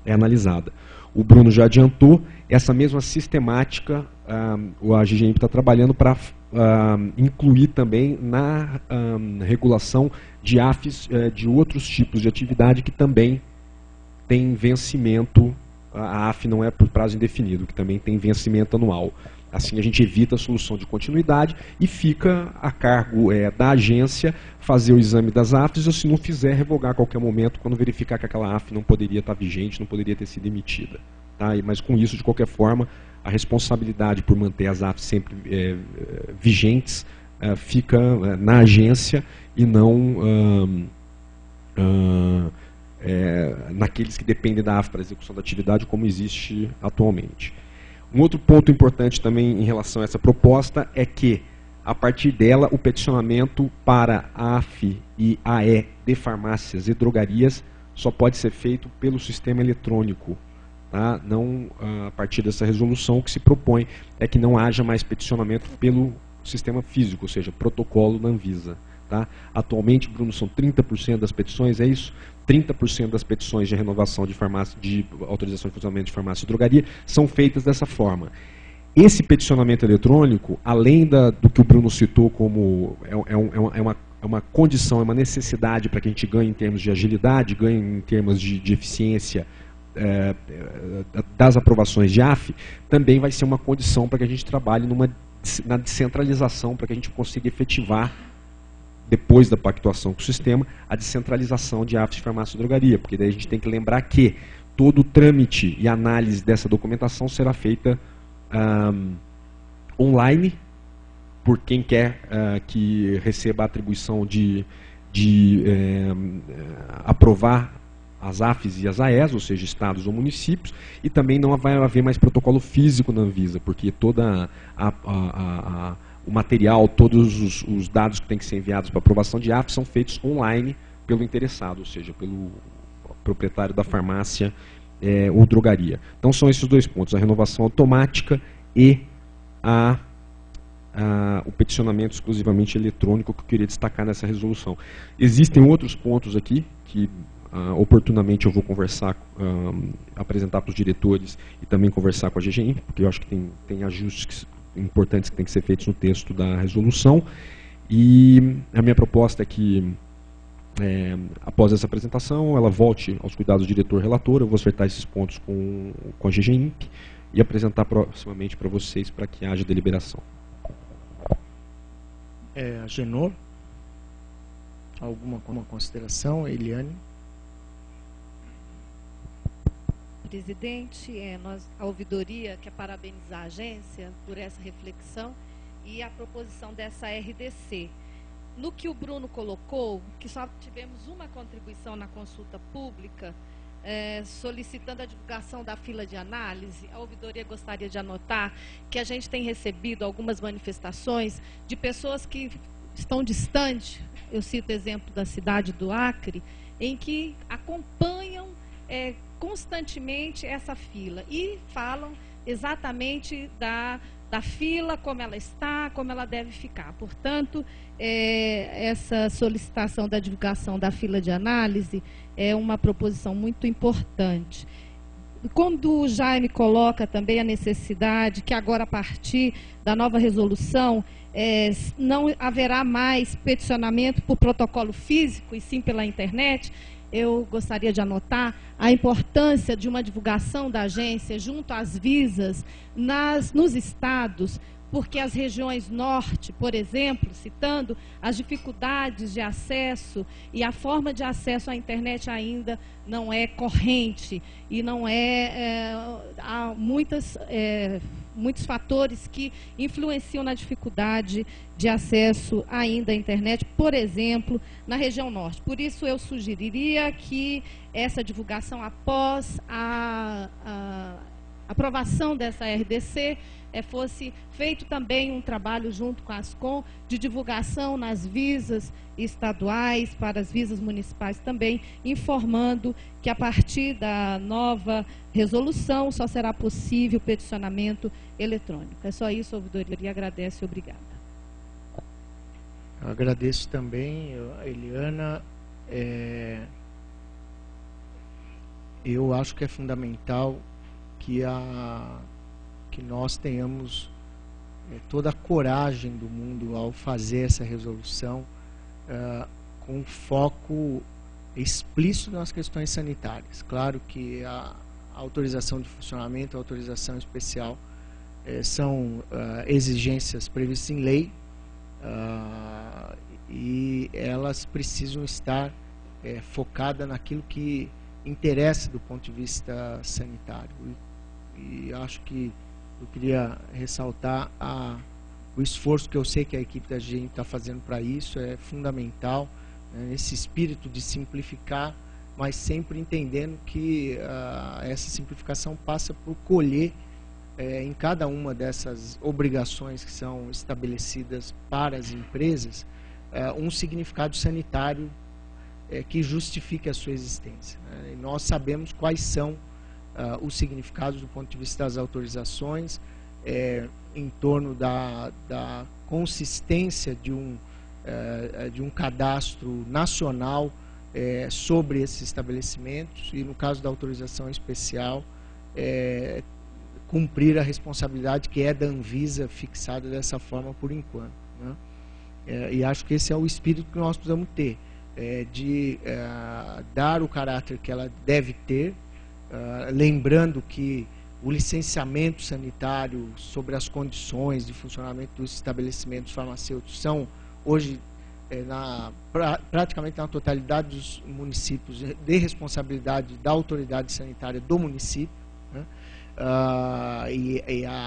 analisada. O Bruno já adiantou, essa mesma sistemática, a GGMP está trabalhando para incluir também na regulação de AFs de outros tipos de atividade que também tem vencimento, a AF não é por prazo indefinido, que também tem vencimento anual. Assim a gente evita a solução de continuidade e fica a cargo da agência fazer o exame das AFs, ou se não fizer, revogar a qualquer momento, quando verificar que aquela AF não poderia estar vigente, não poderia ter sido emitida. Tá? Mas com isso, de qualquer forma, a responsabilidade por manter as AFs sempre vigentes fica na agência e não naqueles que dependem da AF para execução da atividade, como existe atualmente. Um outro ponto importante também em relação a essa proposta é que, a partir dela, o peticionamento para a AF e AE de farmácias e drogarias só pode ser feito pelo sistema eletrônico. Tá? Não a partir dessa resolução, o que se propõe é que não haja mais peticionamento pelo sistema físico, ou seja, protocolo da Anvisa. Tá? Atualmente, Bruno, são 30% das petições, é isso? 30% das petições de renovação de farmácia, de autorização de funcionamento de farmácia e drogaria são feitas dessa forma. Esse peticionamento eletrônico, além do que o Bruno citou como é uma condição, é uma necessidade para que a gente ganhe em termos de agilidade, ganhe em termos de eficiência das aprovações de AF, também vai ser uma condição para que a gente trabalhe na descentralização, para que a gente consiga efetivar, depois da pactuação com o sistema, a descentralização de AFs de farmácia e drogaria, porque daí a gente tem que lembrar que todo o trâmite e análise dessa documentação será feita online, por quem quer que receba a atribuição de aprovar as AFs e as AES, ou seja, estados ou municípios, e também não vai haver mais protocolo físico na Anvisa, porque toda o material, todos os dados que têm que ser enviados para aprovação de AF são feitos online pelo interessado, ou seja, pelo proprietário da farmácia ou drogaria. Então são esses dois pontos, a renovação automática e o peticionamento exclusivamente eletrônico, que eu queria destacar nessa resolução. Existem outros pontos aqui que oportunamente eu vou conversar, apresentar para os diretores e também conversar com a GGIMP, porque eu acho que tem ajustes importantes que têm que ser feitos no texto da resolução. E a minha proposta é que, após essa apresentação, ela volte aos cuidados do diretor-relator. Eu vou acertar esses pontos com a GGIMP e apresentar proximamente para vocês, para que haja deliberação. Agenor, alguma consideração? Eliane? Presidente, a ouvidoria quer parabenizar a agência por essa reflexão e a proposição dessa RDC. No que o Bruno colocou, que só tivemos uma contribuição na consulta pública, solicitando a divulgação da fila de análise, a ouvidoria gostaria de anotar que a gente tem recebido algumas manifestações de pessoas que estão distantes, eu cito o exemplo da cidade do Acre, em que acompanham constantemente essa fila e falam exatamente da fila, como ela está, como ela deve ficar. Portanto, essa solicitação da divulgação da fila de análise é uma proposição muito importante. Quando o Jaime coloca também a necessidade que agora, a partir da nova resolução, não haverá mais peticionamento por protocolo físico e sim pela internet, eu gostaria de anotar a importância de uma divulgação da agência junto às visas nos estados, porque as regiões norte, por exemplo, citando, as dificuldades de acesso e a forma de acesso à internet ainda não é corrente e não há muitos fatores que influenciam na dificuldade de acesso ainda à internet, por exemplo, na região norte. Por isso, eu sugeriria que essa divulgação, após a aprovação dessa RDC, fosse feito também um trabalho junto com a Ascom de divulgação nas visas estaduais, para as visas municipais também, informando que a partir da nova resolução só será possível peticionamento eletrônico. É só isso, ouvidoria agradece e obrigada. Eu agradeço também, Eliana. Eu acho que é fundamental que nós tenhamos toda a coragem do mundo ao fazer essa resolução com foco explícito nas questões sanitárias. Claro que a autorização de funcionamento, a autorização especial são exigências previstas em lei e elas precisam estar focadas naquilo que interessa do ponto de vista sanitário. E acho que eu queria ressaltar o esforço que eu sei que a equipe da gente está fazendo para isso, é fundamental, né, esse espírito de simplificar, mas sempre entendendo que essa simplificação passa por colher em cada uma dessas obrigações que são estabelecidas para as empresas um significado sanitário que justifique a sua existência, né? E nós sabemos quais são os significados do ponto de vista das autorizações, em torno da consistência de um cadastro nacional sobre esses estabelecimentos e, no caso da autorização especial, cumprir a responsabilidade que é da Anvisa, fixada dessa forma por enquanto, né? E acho que esse é o espírito que nós precisamos ter, de dar o caráter que ela deve ter, lembrando que o licenciamento sanitário sobre as condições de funcionamento dos estabelecimentos farmacêuticos são, hoje, praticamente na totalidade dos municípios, de responsabilidade da autoridade sanitária do município, né?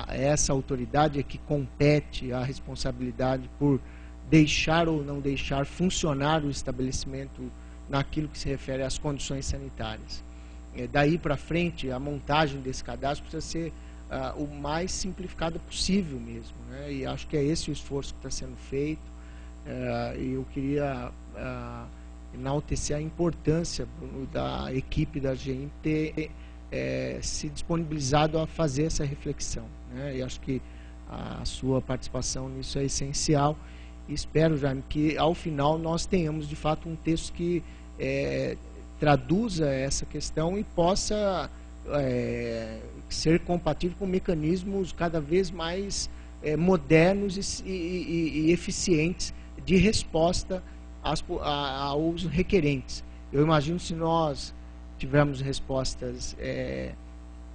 Essa autoridade é que compete a responsabilidade por deixar ou não deixar funcionar o estabelecimento naquilo que se refere às condições sanitárias. Daí para frente, a montagem desse cadastro precisa ser o mais simplificada possível mesmo, né? E acho que é esse o esforço que está sendo feito. E eu queria enaltecer a importância da equipe da GEIMP ter se disponibilizado a fazer essa reflexão, né? E acho que a sua participação nisso é essencial. E espero, Jaime, que ao final nós tenhamos de fato um texto que traduza essa questão e possa ser compatível com mecanismos cada vez mais modernos e eficientes de resposta aos requerentes. Eu imagino, se nós tivermos respostas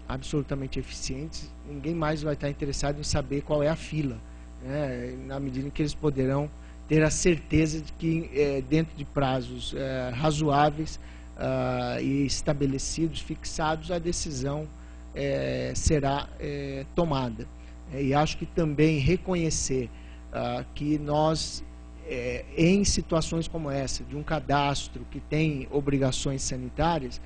absolutamente eficientes, ninguém mais vai estar interessado em saber qual é a fila, né? Na medida em que eles poderão ter a certeza de que dentro de prazos razoáveis e estabelecidos, fixados, a decisão será tomada. E acho que também reconhecer que nós, em situações como essa, de um cadastro que tem obrigações sanitárias,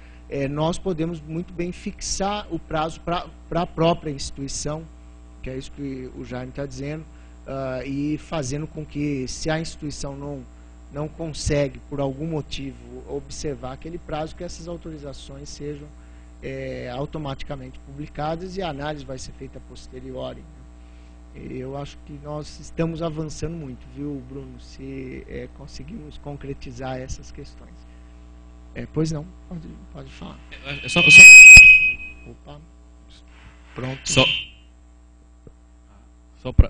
nós podemos muito bem fixar o prazo para a própria instituição, que é isso que o Jaime está dizendo, e fazendo com que, se a instituição não consegue, por algum motivo, observar aquele prazo, que essas autorizações sejam automaticamente publicadas e a análise vai ser feita a posteriori, né? Eu acho que nós estamos avançando muito, viu, Bruno, se conseguimos concretizar essas questões. Pois não, pode falar. Opa, pronto.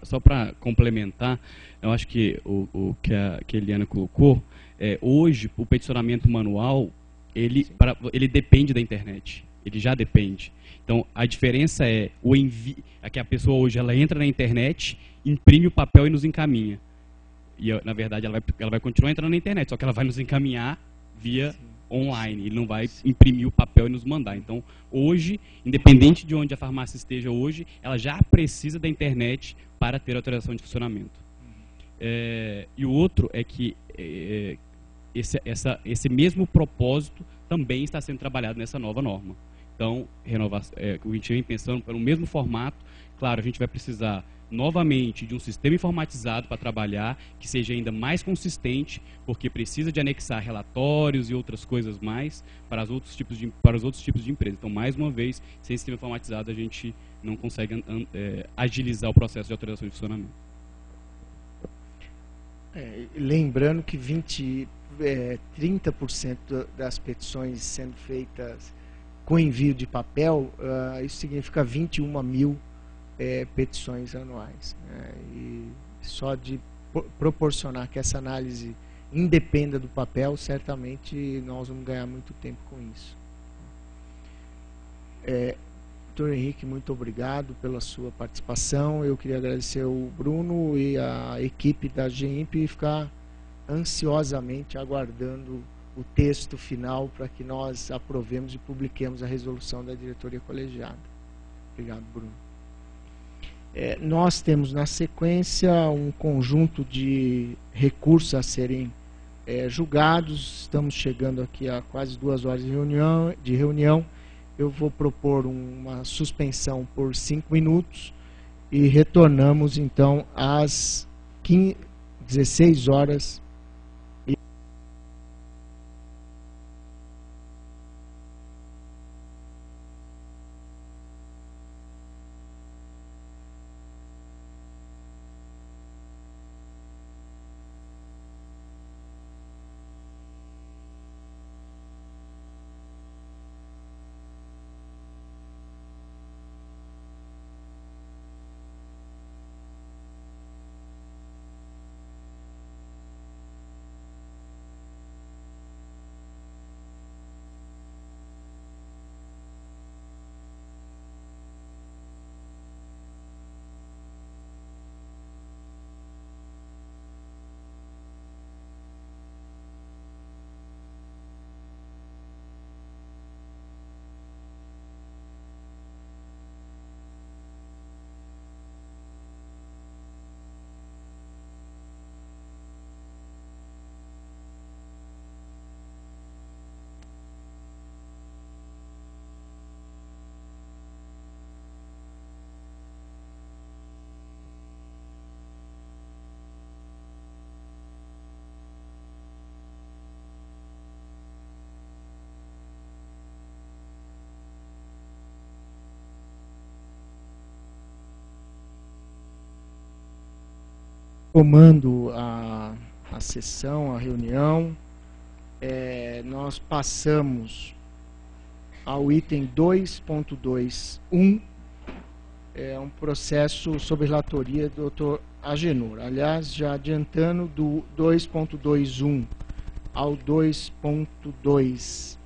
Só para complementar, eu acho que o que a Eliana colocou, hoje o peticionamento manual, ele depende da internet, ele já depende. Então a diferença é que a pessoa hoje ela entra na internet, imprime o papel e nos encaminha. E na verdade ela vai continuar entrando na internet, só que ela vai nos encaminhar via online, ele não vai imprimir o papel e nos mandar. Então, hoje, independente de onde a farmácia esteja hoje, ela já precisa da internet para ter autorização de funcionamento. E o outro é que esse mesmo propósito também está sendo trabalhado nessa nova norma. Então, a gente vem pensando pelo mesmo formato. Claro, a gente vai precisar novamente de um sistema informatizado para trabalhar, que seja ainda mais consistente, porque precisa de anexar relatórios e outras coisas mais para os outros tipos de empresas. Então, mais uma vez, sem sistema informatizado, a gente não consegue agilizar o processo de autorização de funcionamento. Lembrando que 30% das petições sendo feitas com envio de papel, isso significa 21 mil petições anuais, né? E só de proporcionar que essa análise independa do papel, certamente nós vamos ganhar muito tempo com isso. Doutor Henrique, muito obrigado pela sua participação. Eu queria agradecer o Bruno e a equipe da GEIMP e ficar ansiosamente aguardando o texto final para que nós aprovemos e publiquemos a resolução da diretoria colegiada. Obrigado, Bruno. Nós temos na sequência um conjunto de recursos a serem julgados. Estamos chegando aqui a quase 2 horas de reunião. Eu vou propor uma suspensão por 5 minutos e retornamos então às 16 horas. Comando a sessão, a reunião, nós passamos ao item 2.21, um processo sob relatoria do Dr. Agenor. Aliás, já adiantando do 2.21 ao 2.2,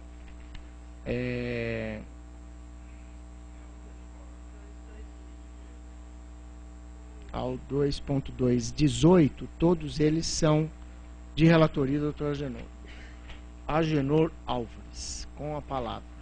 ao 2.218, todos eles são de relatoria do Dr. Agenor. Agenor Álvares, com a palavra.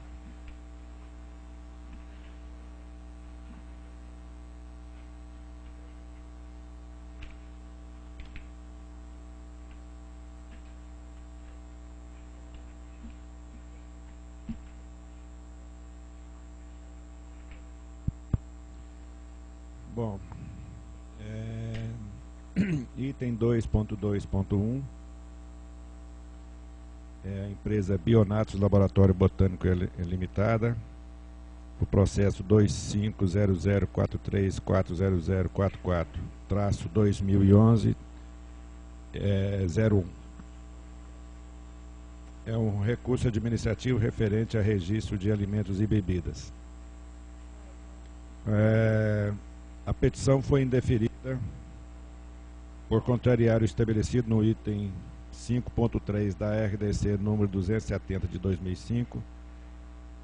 Bom, item 2.2.1, a empresa Bionatos Laboratório Botânico Limitada, o processo 2500434004-2011-01. É um recurso administrativo referente a registro de alimentos e bebidas. A petição foi indeferida por contrariar o estabelecido no item 5.3 da RDC número 270 de 2005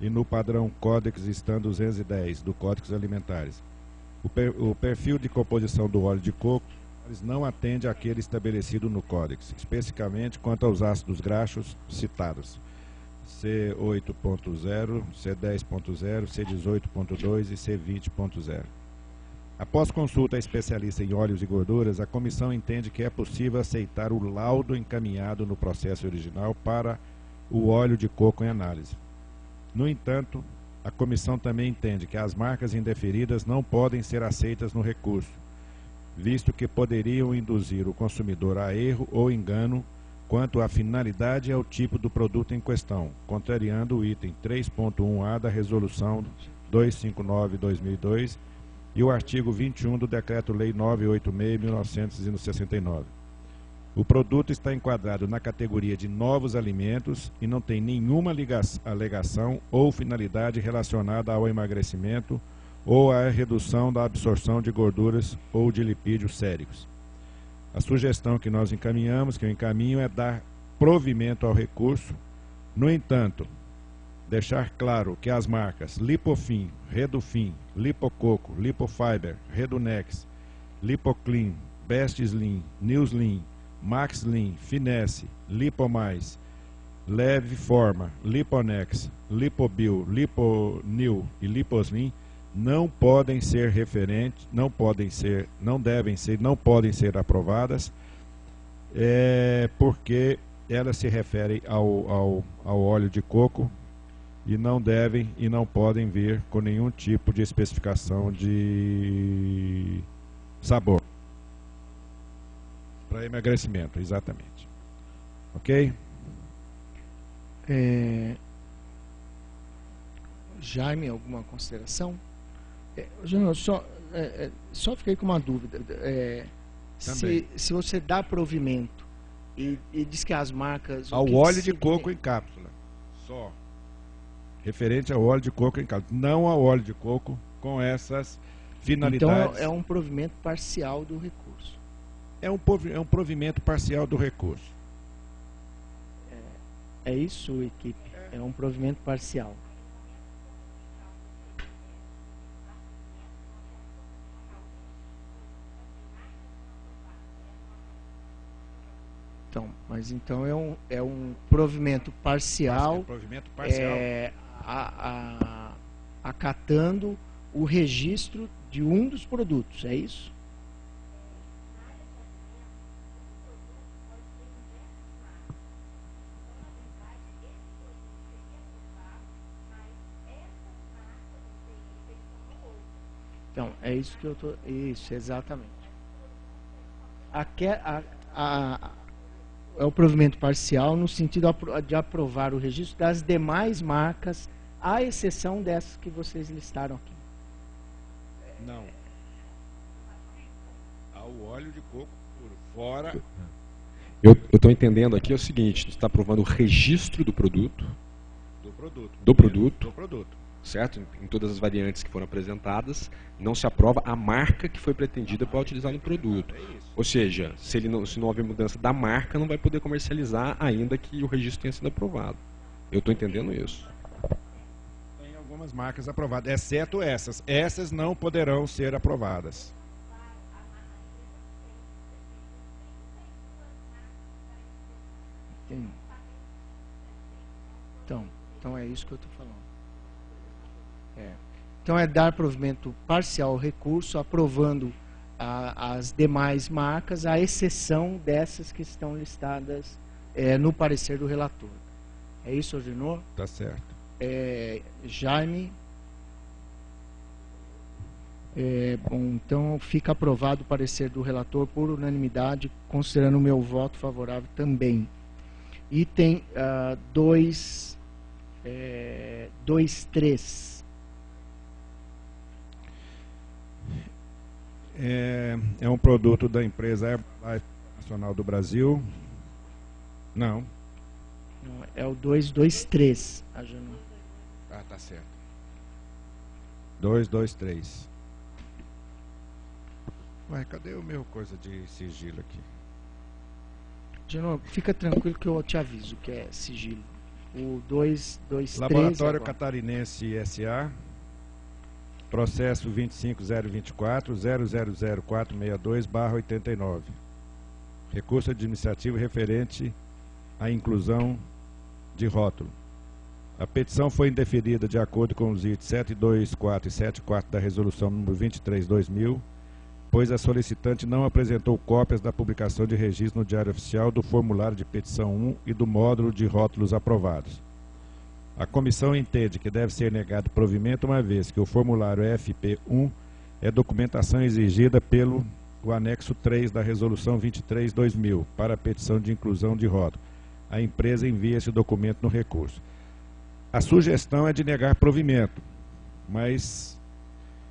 e no padrão Códex STAN 210 do Códex Alimentares. O perfil de composição do óleo de coco não atende àquele estabelecido no Códex, especificamente quanto aos ácidos graxos citados, C8.0, C10.0, C18.2 e C20.0. Após consulta a especialista em óleos e gorduras, a comissão entende que é possível aceitar o laudo encaminhado no processo original para o óleo de coco em análise. No entanto, a comissão também entende que as marcas indeferidas não podem ser aceitas no recurso, visto que poderiam induzir o consumidor a erro ou engano quanto à finalidade e ao tipo do produto em questão, contrariando o item 3.1a da Resolução 259/2002 e o artigo 21 do Decreto-Lei 986/1969. O produto está enquadrado na categoria de novos alimentos e não tem nenhuma alegação ou finalidade relacionada ao emagrecimento ou à redução da absorção de gorduras ou de lipídios séricos. A sugestão que nós encaminhamos, que eu encaminho, é dar provimento ao recurso. No entanto, deixar claro que as marcas Lipofin, Redufin, Lipococo, Lipofiber, Redunex, Lipoclean, Best Slim, New Slim, Max Slim, Finesse, Lipomais, Leve Forma, Liponex, Lipobio, Liponil e Liposlim não podem ser referentes, não podem ser aprovadas, porque elas se referem ao óleo de coco e não devem e não podem vir com nenhum tipo de especificação de sabor. Para emagrecimento, exatamente. Ok? Jaime, alguma consideração? Júnior, só fiquei com uma dúvida. Se você dá provimento e diz que as marcas... Ao óleo de coco em cápsula, só. Referente ao óleo de coco em cápsula, não ao óleo de coco com essas finalidades. Então é um provimento parcial do recurso. É um provimento parcial do recurso. É isso, equipe? É um provimento parcial. Mas então é um provimento parcial, acatando o registro de um dos produtos, é isso? Então, é isso que eu estou... Isso, exatamente. É o provimento parcial no sentido de aprovar o registro das demais marcas, à exceção dessas que vocês listaram aqui. Não. Ao óleo de coco puro, fora... Eu estou entendendo aqui o seguinte, você está aprovando o registro do produto. Do produto. Certo? Em todas as variantes que foram apresentadas, não se aprova a marca que foi pretendida para utilizar no produto. Ou seja, se não houver mudança da marca, não vai poder comercializar ainda que o registro tenha sido aprovado. Eu estou entendendo isso. Tem algumas marcas aprovadas, exceto essas. Essas não poderão ser aprovadas. Entendi. Então é isso que eu estou falando. Então é dar provimento parcial ao recurso, aprovando as demais marcas, à exceção dessas que estão listadas no parecer do relator. É isso, Agenor? Tá certo. Jaime? Bom, então fica aprovado o parecer do relator por unanimidade, considerando o meu voto favorável também. Item 2.3. É um produto da empresa Herbalife Nacional do Brasil. Não. É o 223, Agenor. Ah, tá certo. 223. Ué, cadê o meu coisa de sigilo aqui? Agenor, fica tranquilo que eu te aviso que é sigilo. O 223. Laboratório Catarinense S.A. Processo 25024-0000462/89. Recurso administrativo referente à inclusão de rótulo. A petição foi indeferida de acordo com os itens 724 e 74 da Resolução nº 23/2000, pois a solicitante não apresentou cópias da publicação de registro no Diário Oficial do formulário de petição 1 e do módulo de rótulos aprovados. A comissão entende que deve ser negado provimento, uma vez que o formulário FP1 é documentação exigida pelo anexo 3 da Resolução 23/2000 para a petição de inclusão de rótulo. A empresa envia esse documento no recurso. A sugestão é de negar provimento, mas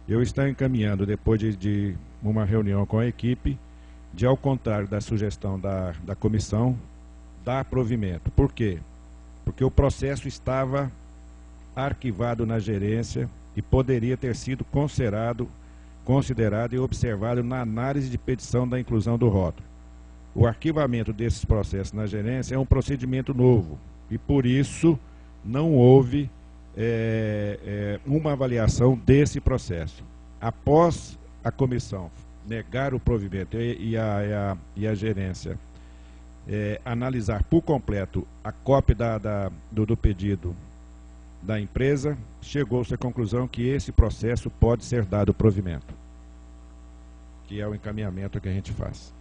eu estou encaminhando, depois de uma reunião com a equipe, de, ao contrário da sugestão da comissão, dar provimento. Por quê? Porque o processo estava arquivado na gerência e poderia ter sido considerado e observado na análise de petição da inclusão do rótulo. O arquivamento desses processos na gerência é um procedimento novo e, por isso, não houve uma avaliação desse processo. Após a comissão negar o provimento e a gerência analisar por completo a cópia do pedido da empresa, chegou-se à conclusão que esse processo pode ser dado provimento, que é o encaminhamento que a gente faz.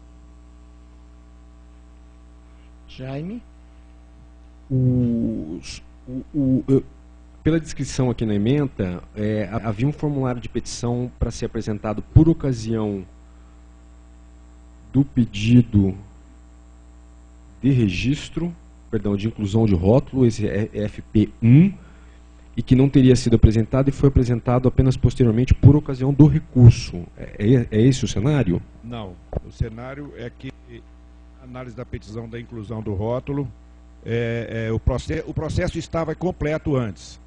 Jaime? Pela descrição aqui na ementa, havia um formulário de petição para ser apresentado por ocasião do pedido de registro, perdão, de inclusão de rótulo, esse FP1, e que não teria sido apresentado e foi apresentado apenas posteriormente por ocasião do recurso. É esse o cenário? Não. O cenário é que a análise da petição da inclusão do rótulo, o processo estava completo antes.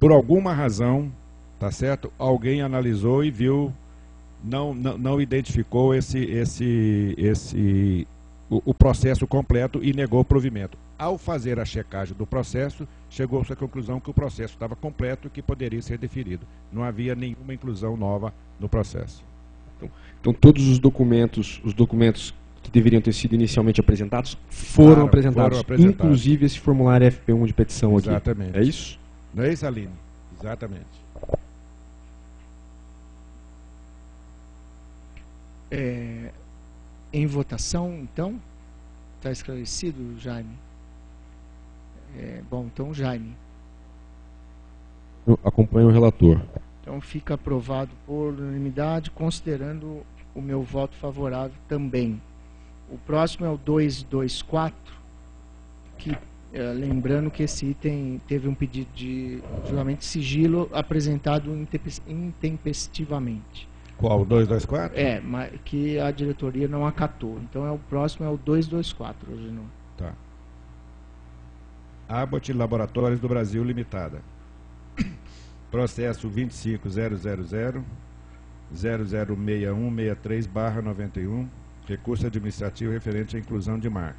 Por alguma razão, tá certo? Alguém analisou e viu, não identificou o processo completo e negou o provimento. Ao fazer a checagem do processo, chegou-se à conclusão que o processo estava completo e que poderia ser deferido. Não havia nenhuma inclusão nova no processo. Então todos os documentos que deveriam ter sido inicialmente apresentados foram apresentados, inclusive esse formulário FP1 de petição aqui. Exatamente. É isso? Não é isso, Aline? Exatamente. Em votação, então? Está esclarecido, Jaime? Bom, então, Jaime. Eu acompanho o relator. Então, fica aprovado por unanimidade, considerando o meu voto favorável também. O próximo é o 224, que, lembrando que esse item teve um pedido de julgamento de sigilo apresentado intempestivamente. Qual? O 224? Mas que a diretoria não acatou. Então, o próximo é o 224, hoje não. Tá. Abbott Laboratórios do Brasil Limitada. Processo 25000006163/91, recurso administrativo referente à inclusão de marca.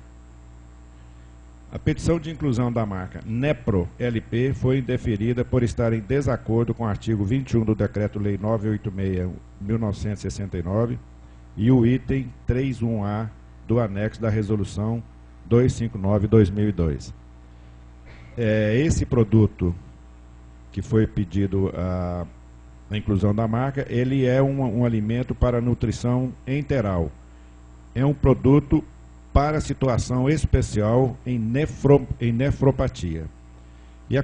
A petição de inclusão da marca Nepro LP foi indeferida por estar em desacordo com o artigo 21 do Decreto-Lei 986/1969 e o item 31A do anexo da Resolução 259/2002. Esse produto que foi pedido a inclusão da marca, ele é um alimento para nutrição enteral. É um produto para situação especial em nefropatia. E a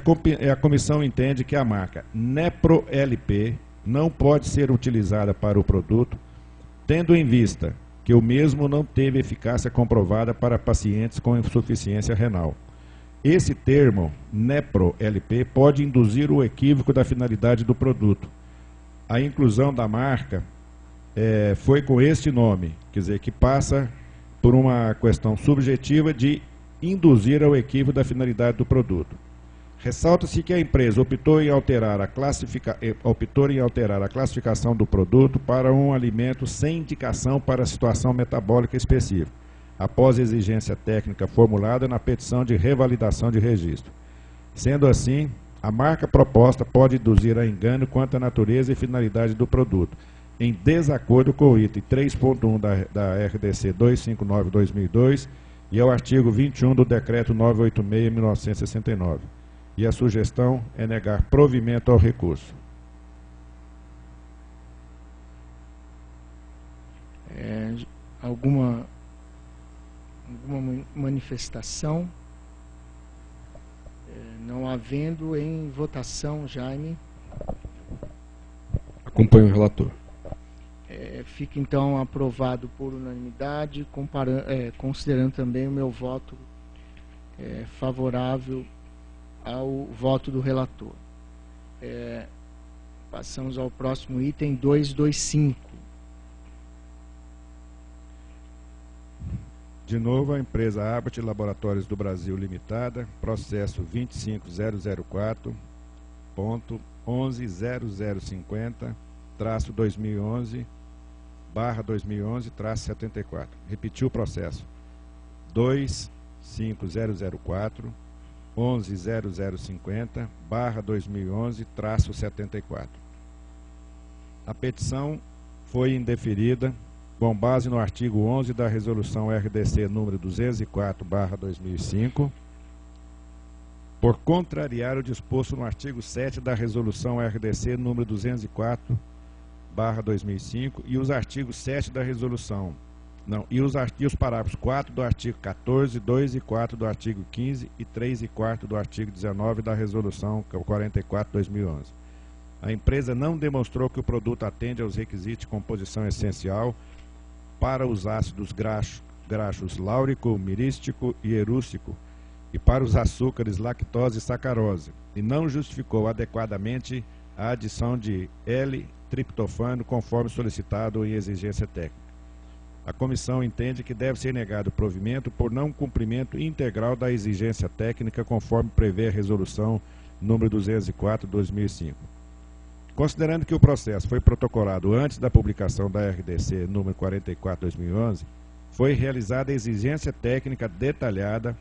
comissão entende que a marca Nepro LP não pode ser utilizada para o produto, tendo em vista que o mesmo não teve eficácia comprovada para pacientes com insuficiência renal. Esse termo, Nepro LP, pode induzir o equívoco da finalidade do produto. A inclusão da marca foi com este nome, quer dizer, que passa por uma questão subjetiva de induzir ao equívoco da finalidade do produto. Ressalta-se que a empresa optou em alterar a classificação do produto para um alimento sem indicação para situação metabólica específica, após exigência técnica formulada na petição de revalidação de registro. Sendo assim, a marca proposta pode induzir a engano quanto à natureza e finalidade do produto, em desacordo com o item 3.1 da RDC 259/2002 e ao artigo 21 do Decreto 986/1969. E a sugestão é negar provimento ao recurso. Alguma manifestação? Não havendo, em votação, Jaime. Acompanho o relator. Fica então aprovado por unanimidade, considerando também o meu voto favorável ao voto do relator. Passamos ao próximo item, 225. De novo, a empresa Abbott Laboratórios do Brasil Limitada, processo 25000.110050-2011/2011-74. Repetiu o processo. 2500050-2011-74. A petição foi indeferida com base no artigo 11 da Resolução RDC número 204/2005, por contrariar o disposto no artigo 7 da Resolução RDC número 204/2005 e os artigos 7 da Resolução Não, e os parágrafos 4 do artigo 14, 2 e 4 do artigo 15 e 3 e 4 do artigo 19 da Resolução 44/2011. A empresa não demonstrou que o produto atende aos requisitos de composição essencial para os ácidos graxos láurico, mirístico e erústico e para os açúcares lactose e sacarose, e não justificou adequadamente a adição de L-triptofano conforme solicitado em exigência técnica. A comissão entende que deve ser negado o provimento por não cumprimento integral da exigência técnica conforme prevê a resolução número 204/2005. Considerando que o processo foi protocolado antes da publicação da RDC número 44/2011, foi realizada a exigência técnica detalhada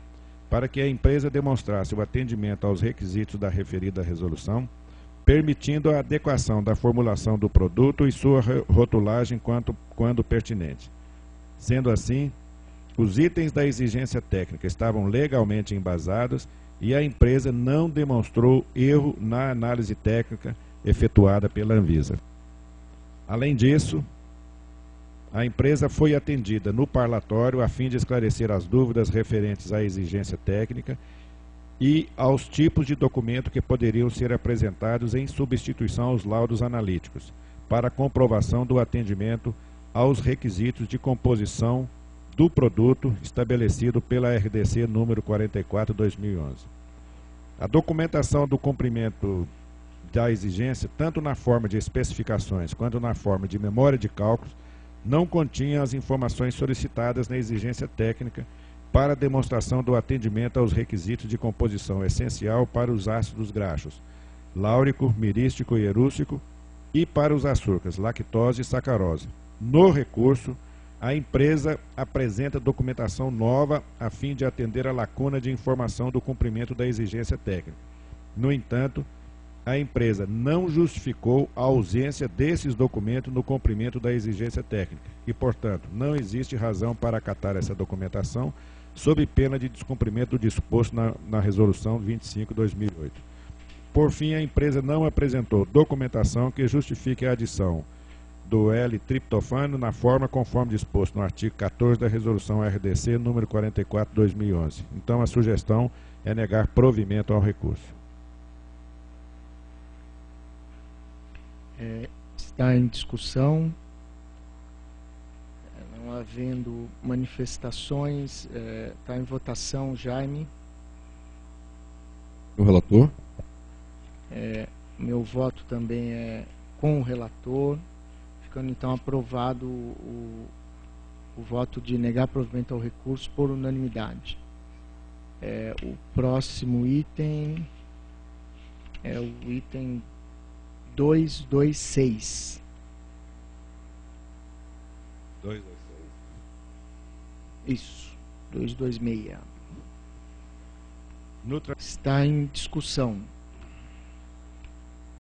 para que a empresa demonstrasse o atendimento aos requisitos da referida resolução, permitindo a adequação da formulação do produto e sua rotulagem quando pertinente. Sendo assim, os itens da exigência técnica estavam legalmente embasados e a empresa não demonstrou erro na análise técnica efetuada pela Anvisa. Além disso, a empresa foi atendida no parlatório a fim de esclarecer as dúvidas referentes à exigência técnica e aos tipos de documento que poderiam ser apresentados em substituição aos laudos analíticos, para comprovação do atendimento aos requisitos de composição do produto estabelecido pela RDC número 44/2011. A documentação do cumprimento da exigência, tanto na forma de especificações quanto na forma de memória de cálculos, não continha as informações solicitadas na exigência técnica para demonstração do atendimento aos requisitos de composição essencial para os ácidos graxos, láurico, mirístico e erústico, e para os açúcares, lactose e sacarose. No recurso, a empresa apresenta documentação nova a fim de atender a lacuna de informação do cumprimento da exigência técnica. No entanto, a empresa não justificou a ausência desses documentos no cumprimento da exigência técnica e, portanto, não existe razão para acatar essa documentação sob pena de descumprimento do disposto na Resolução 25/2008. Por fim, a empresa não apresentou documentação que justifique a adição do L-triptofano na forma conforme disposto no artigo 14 da Resolução RDC número 44/2011. Então, a sugestão é negar provimento ao recurso. Está em discussão. Não havendo manifestações, está em votação. Jaime. O relator? Meu voto também é com o relator, ficando então aprovado o voto de negar provimento ao recurso por unanimidade. O próximo item é o item 226. 226. Isso, 226. Está em discussão.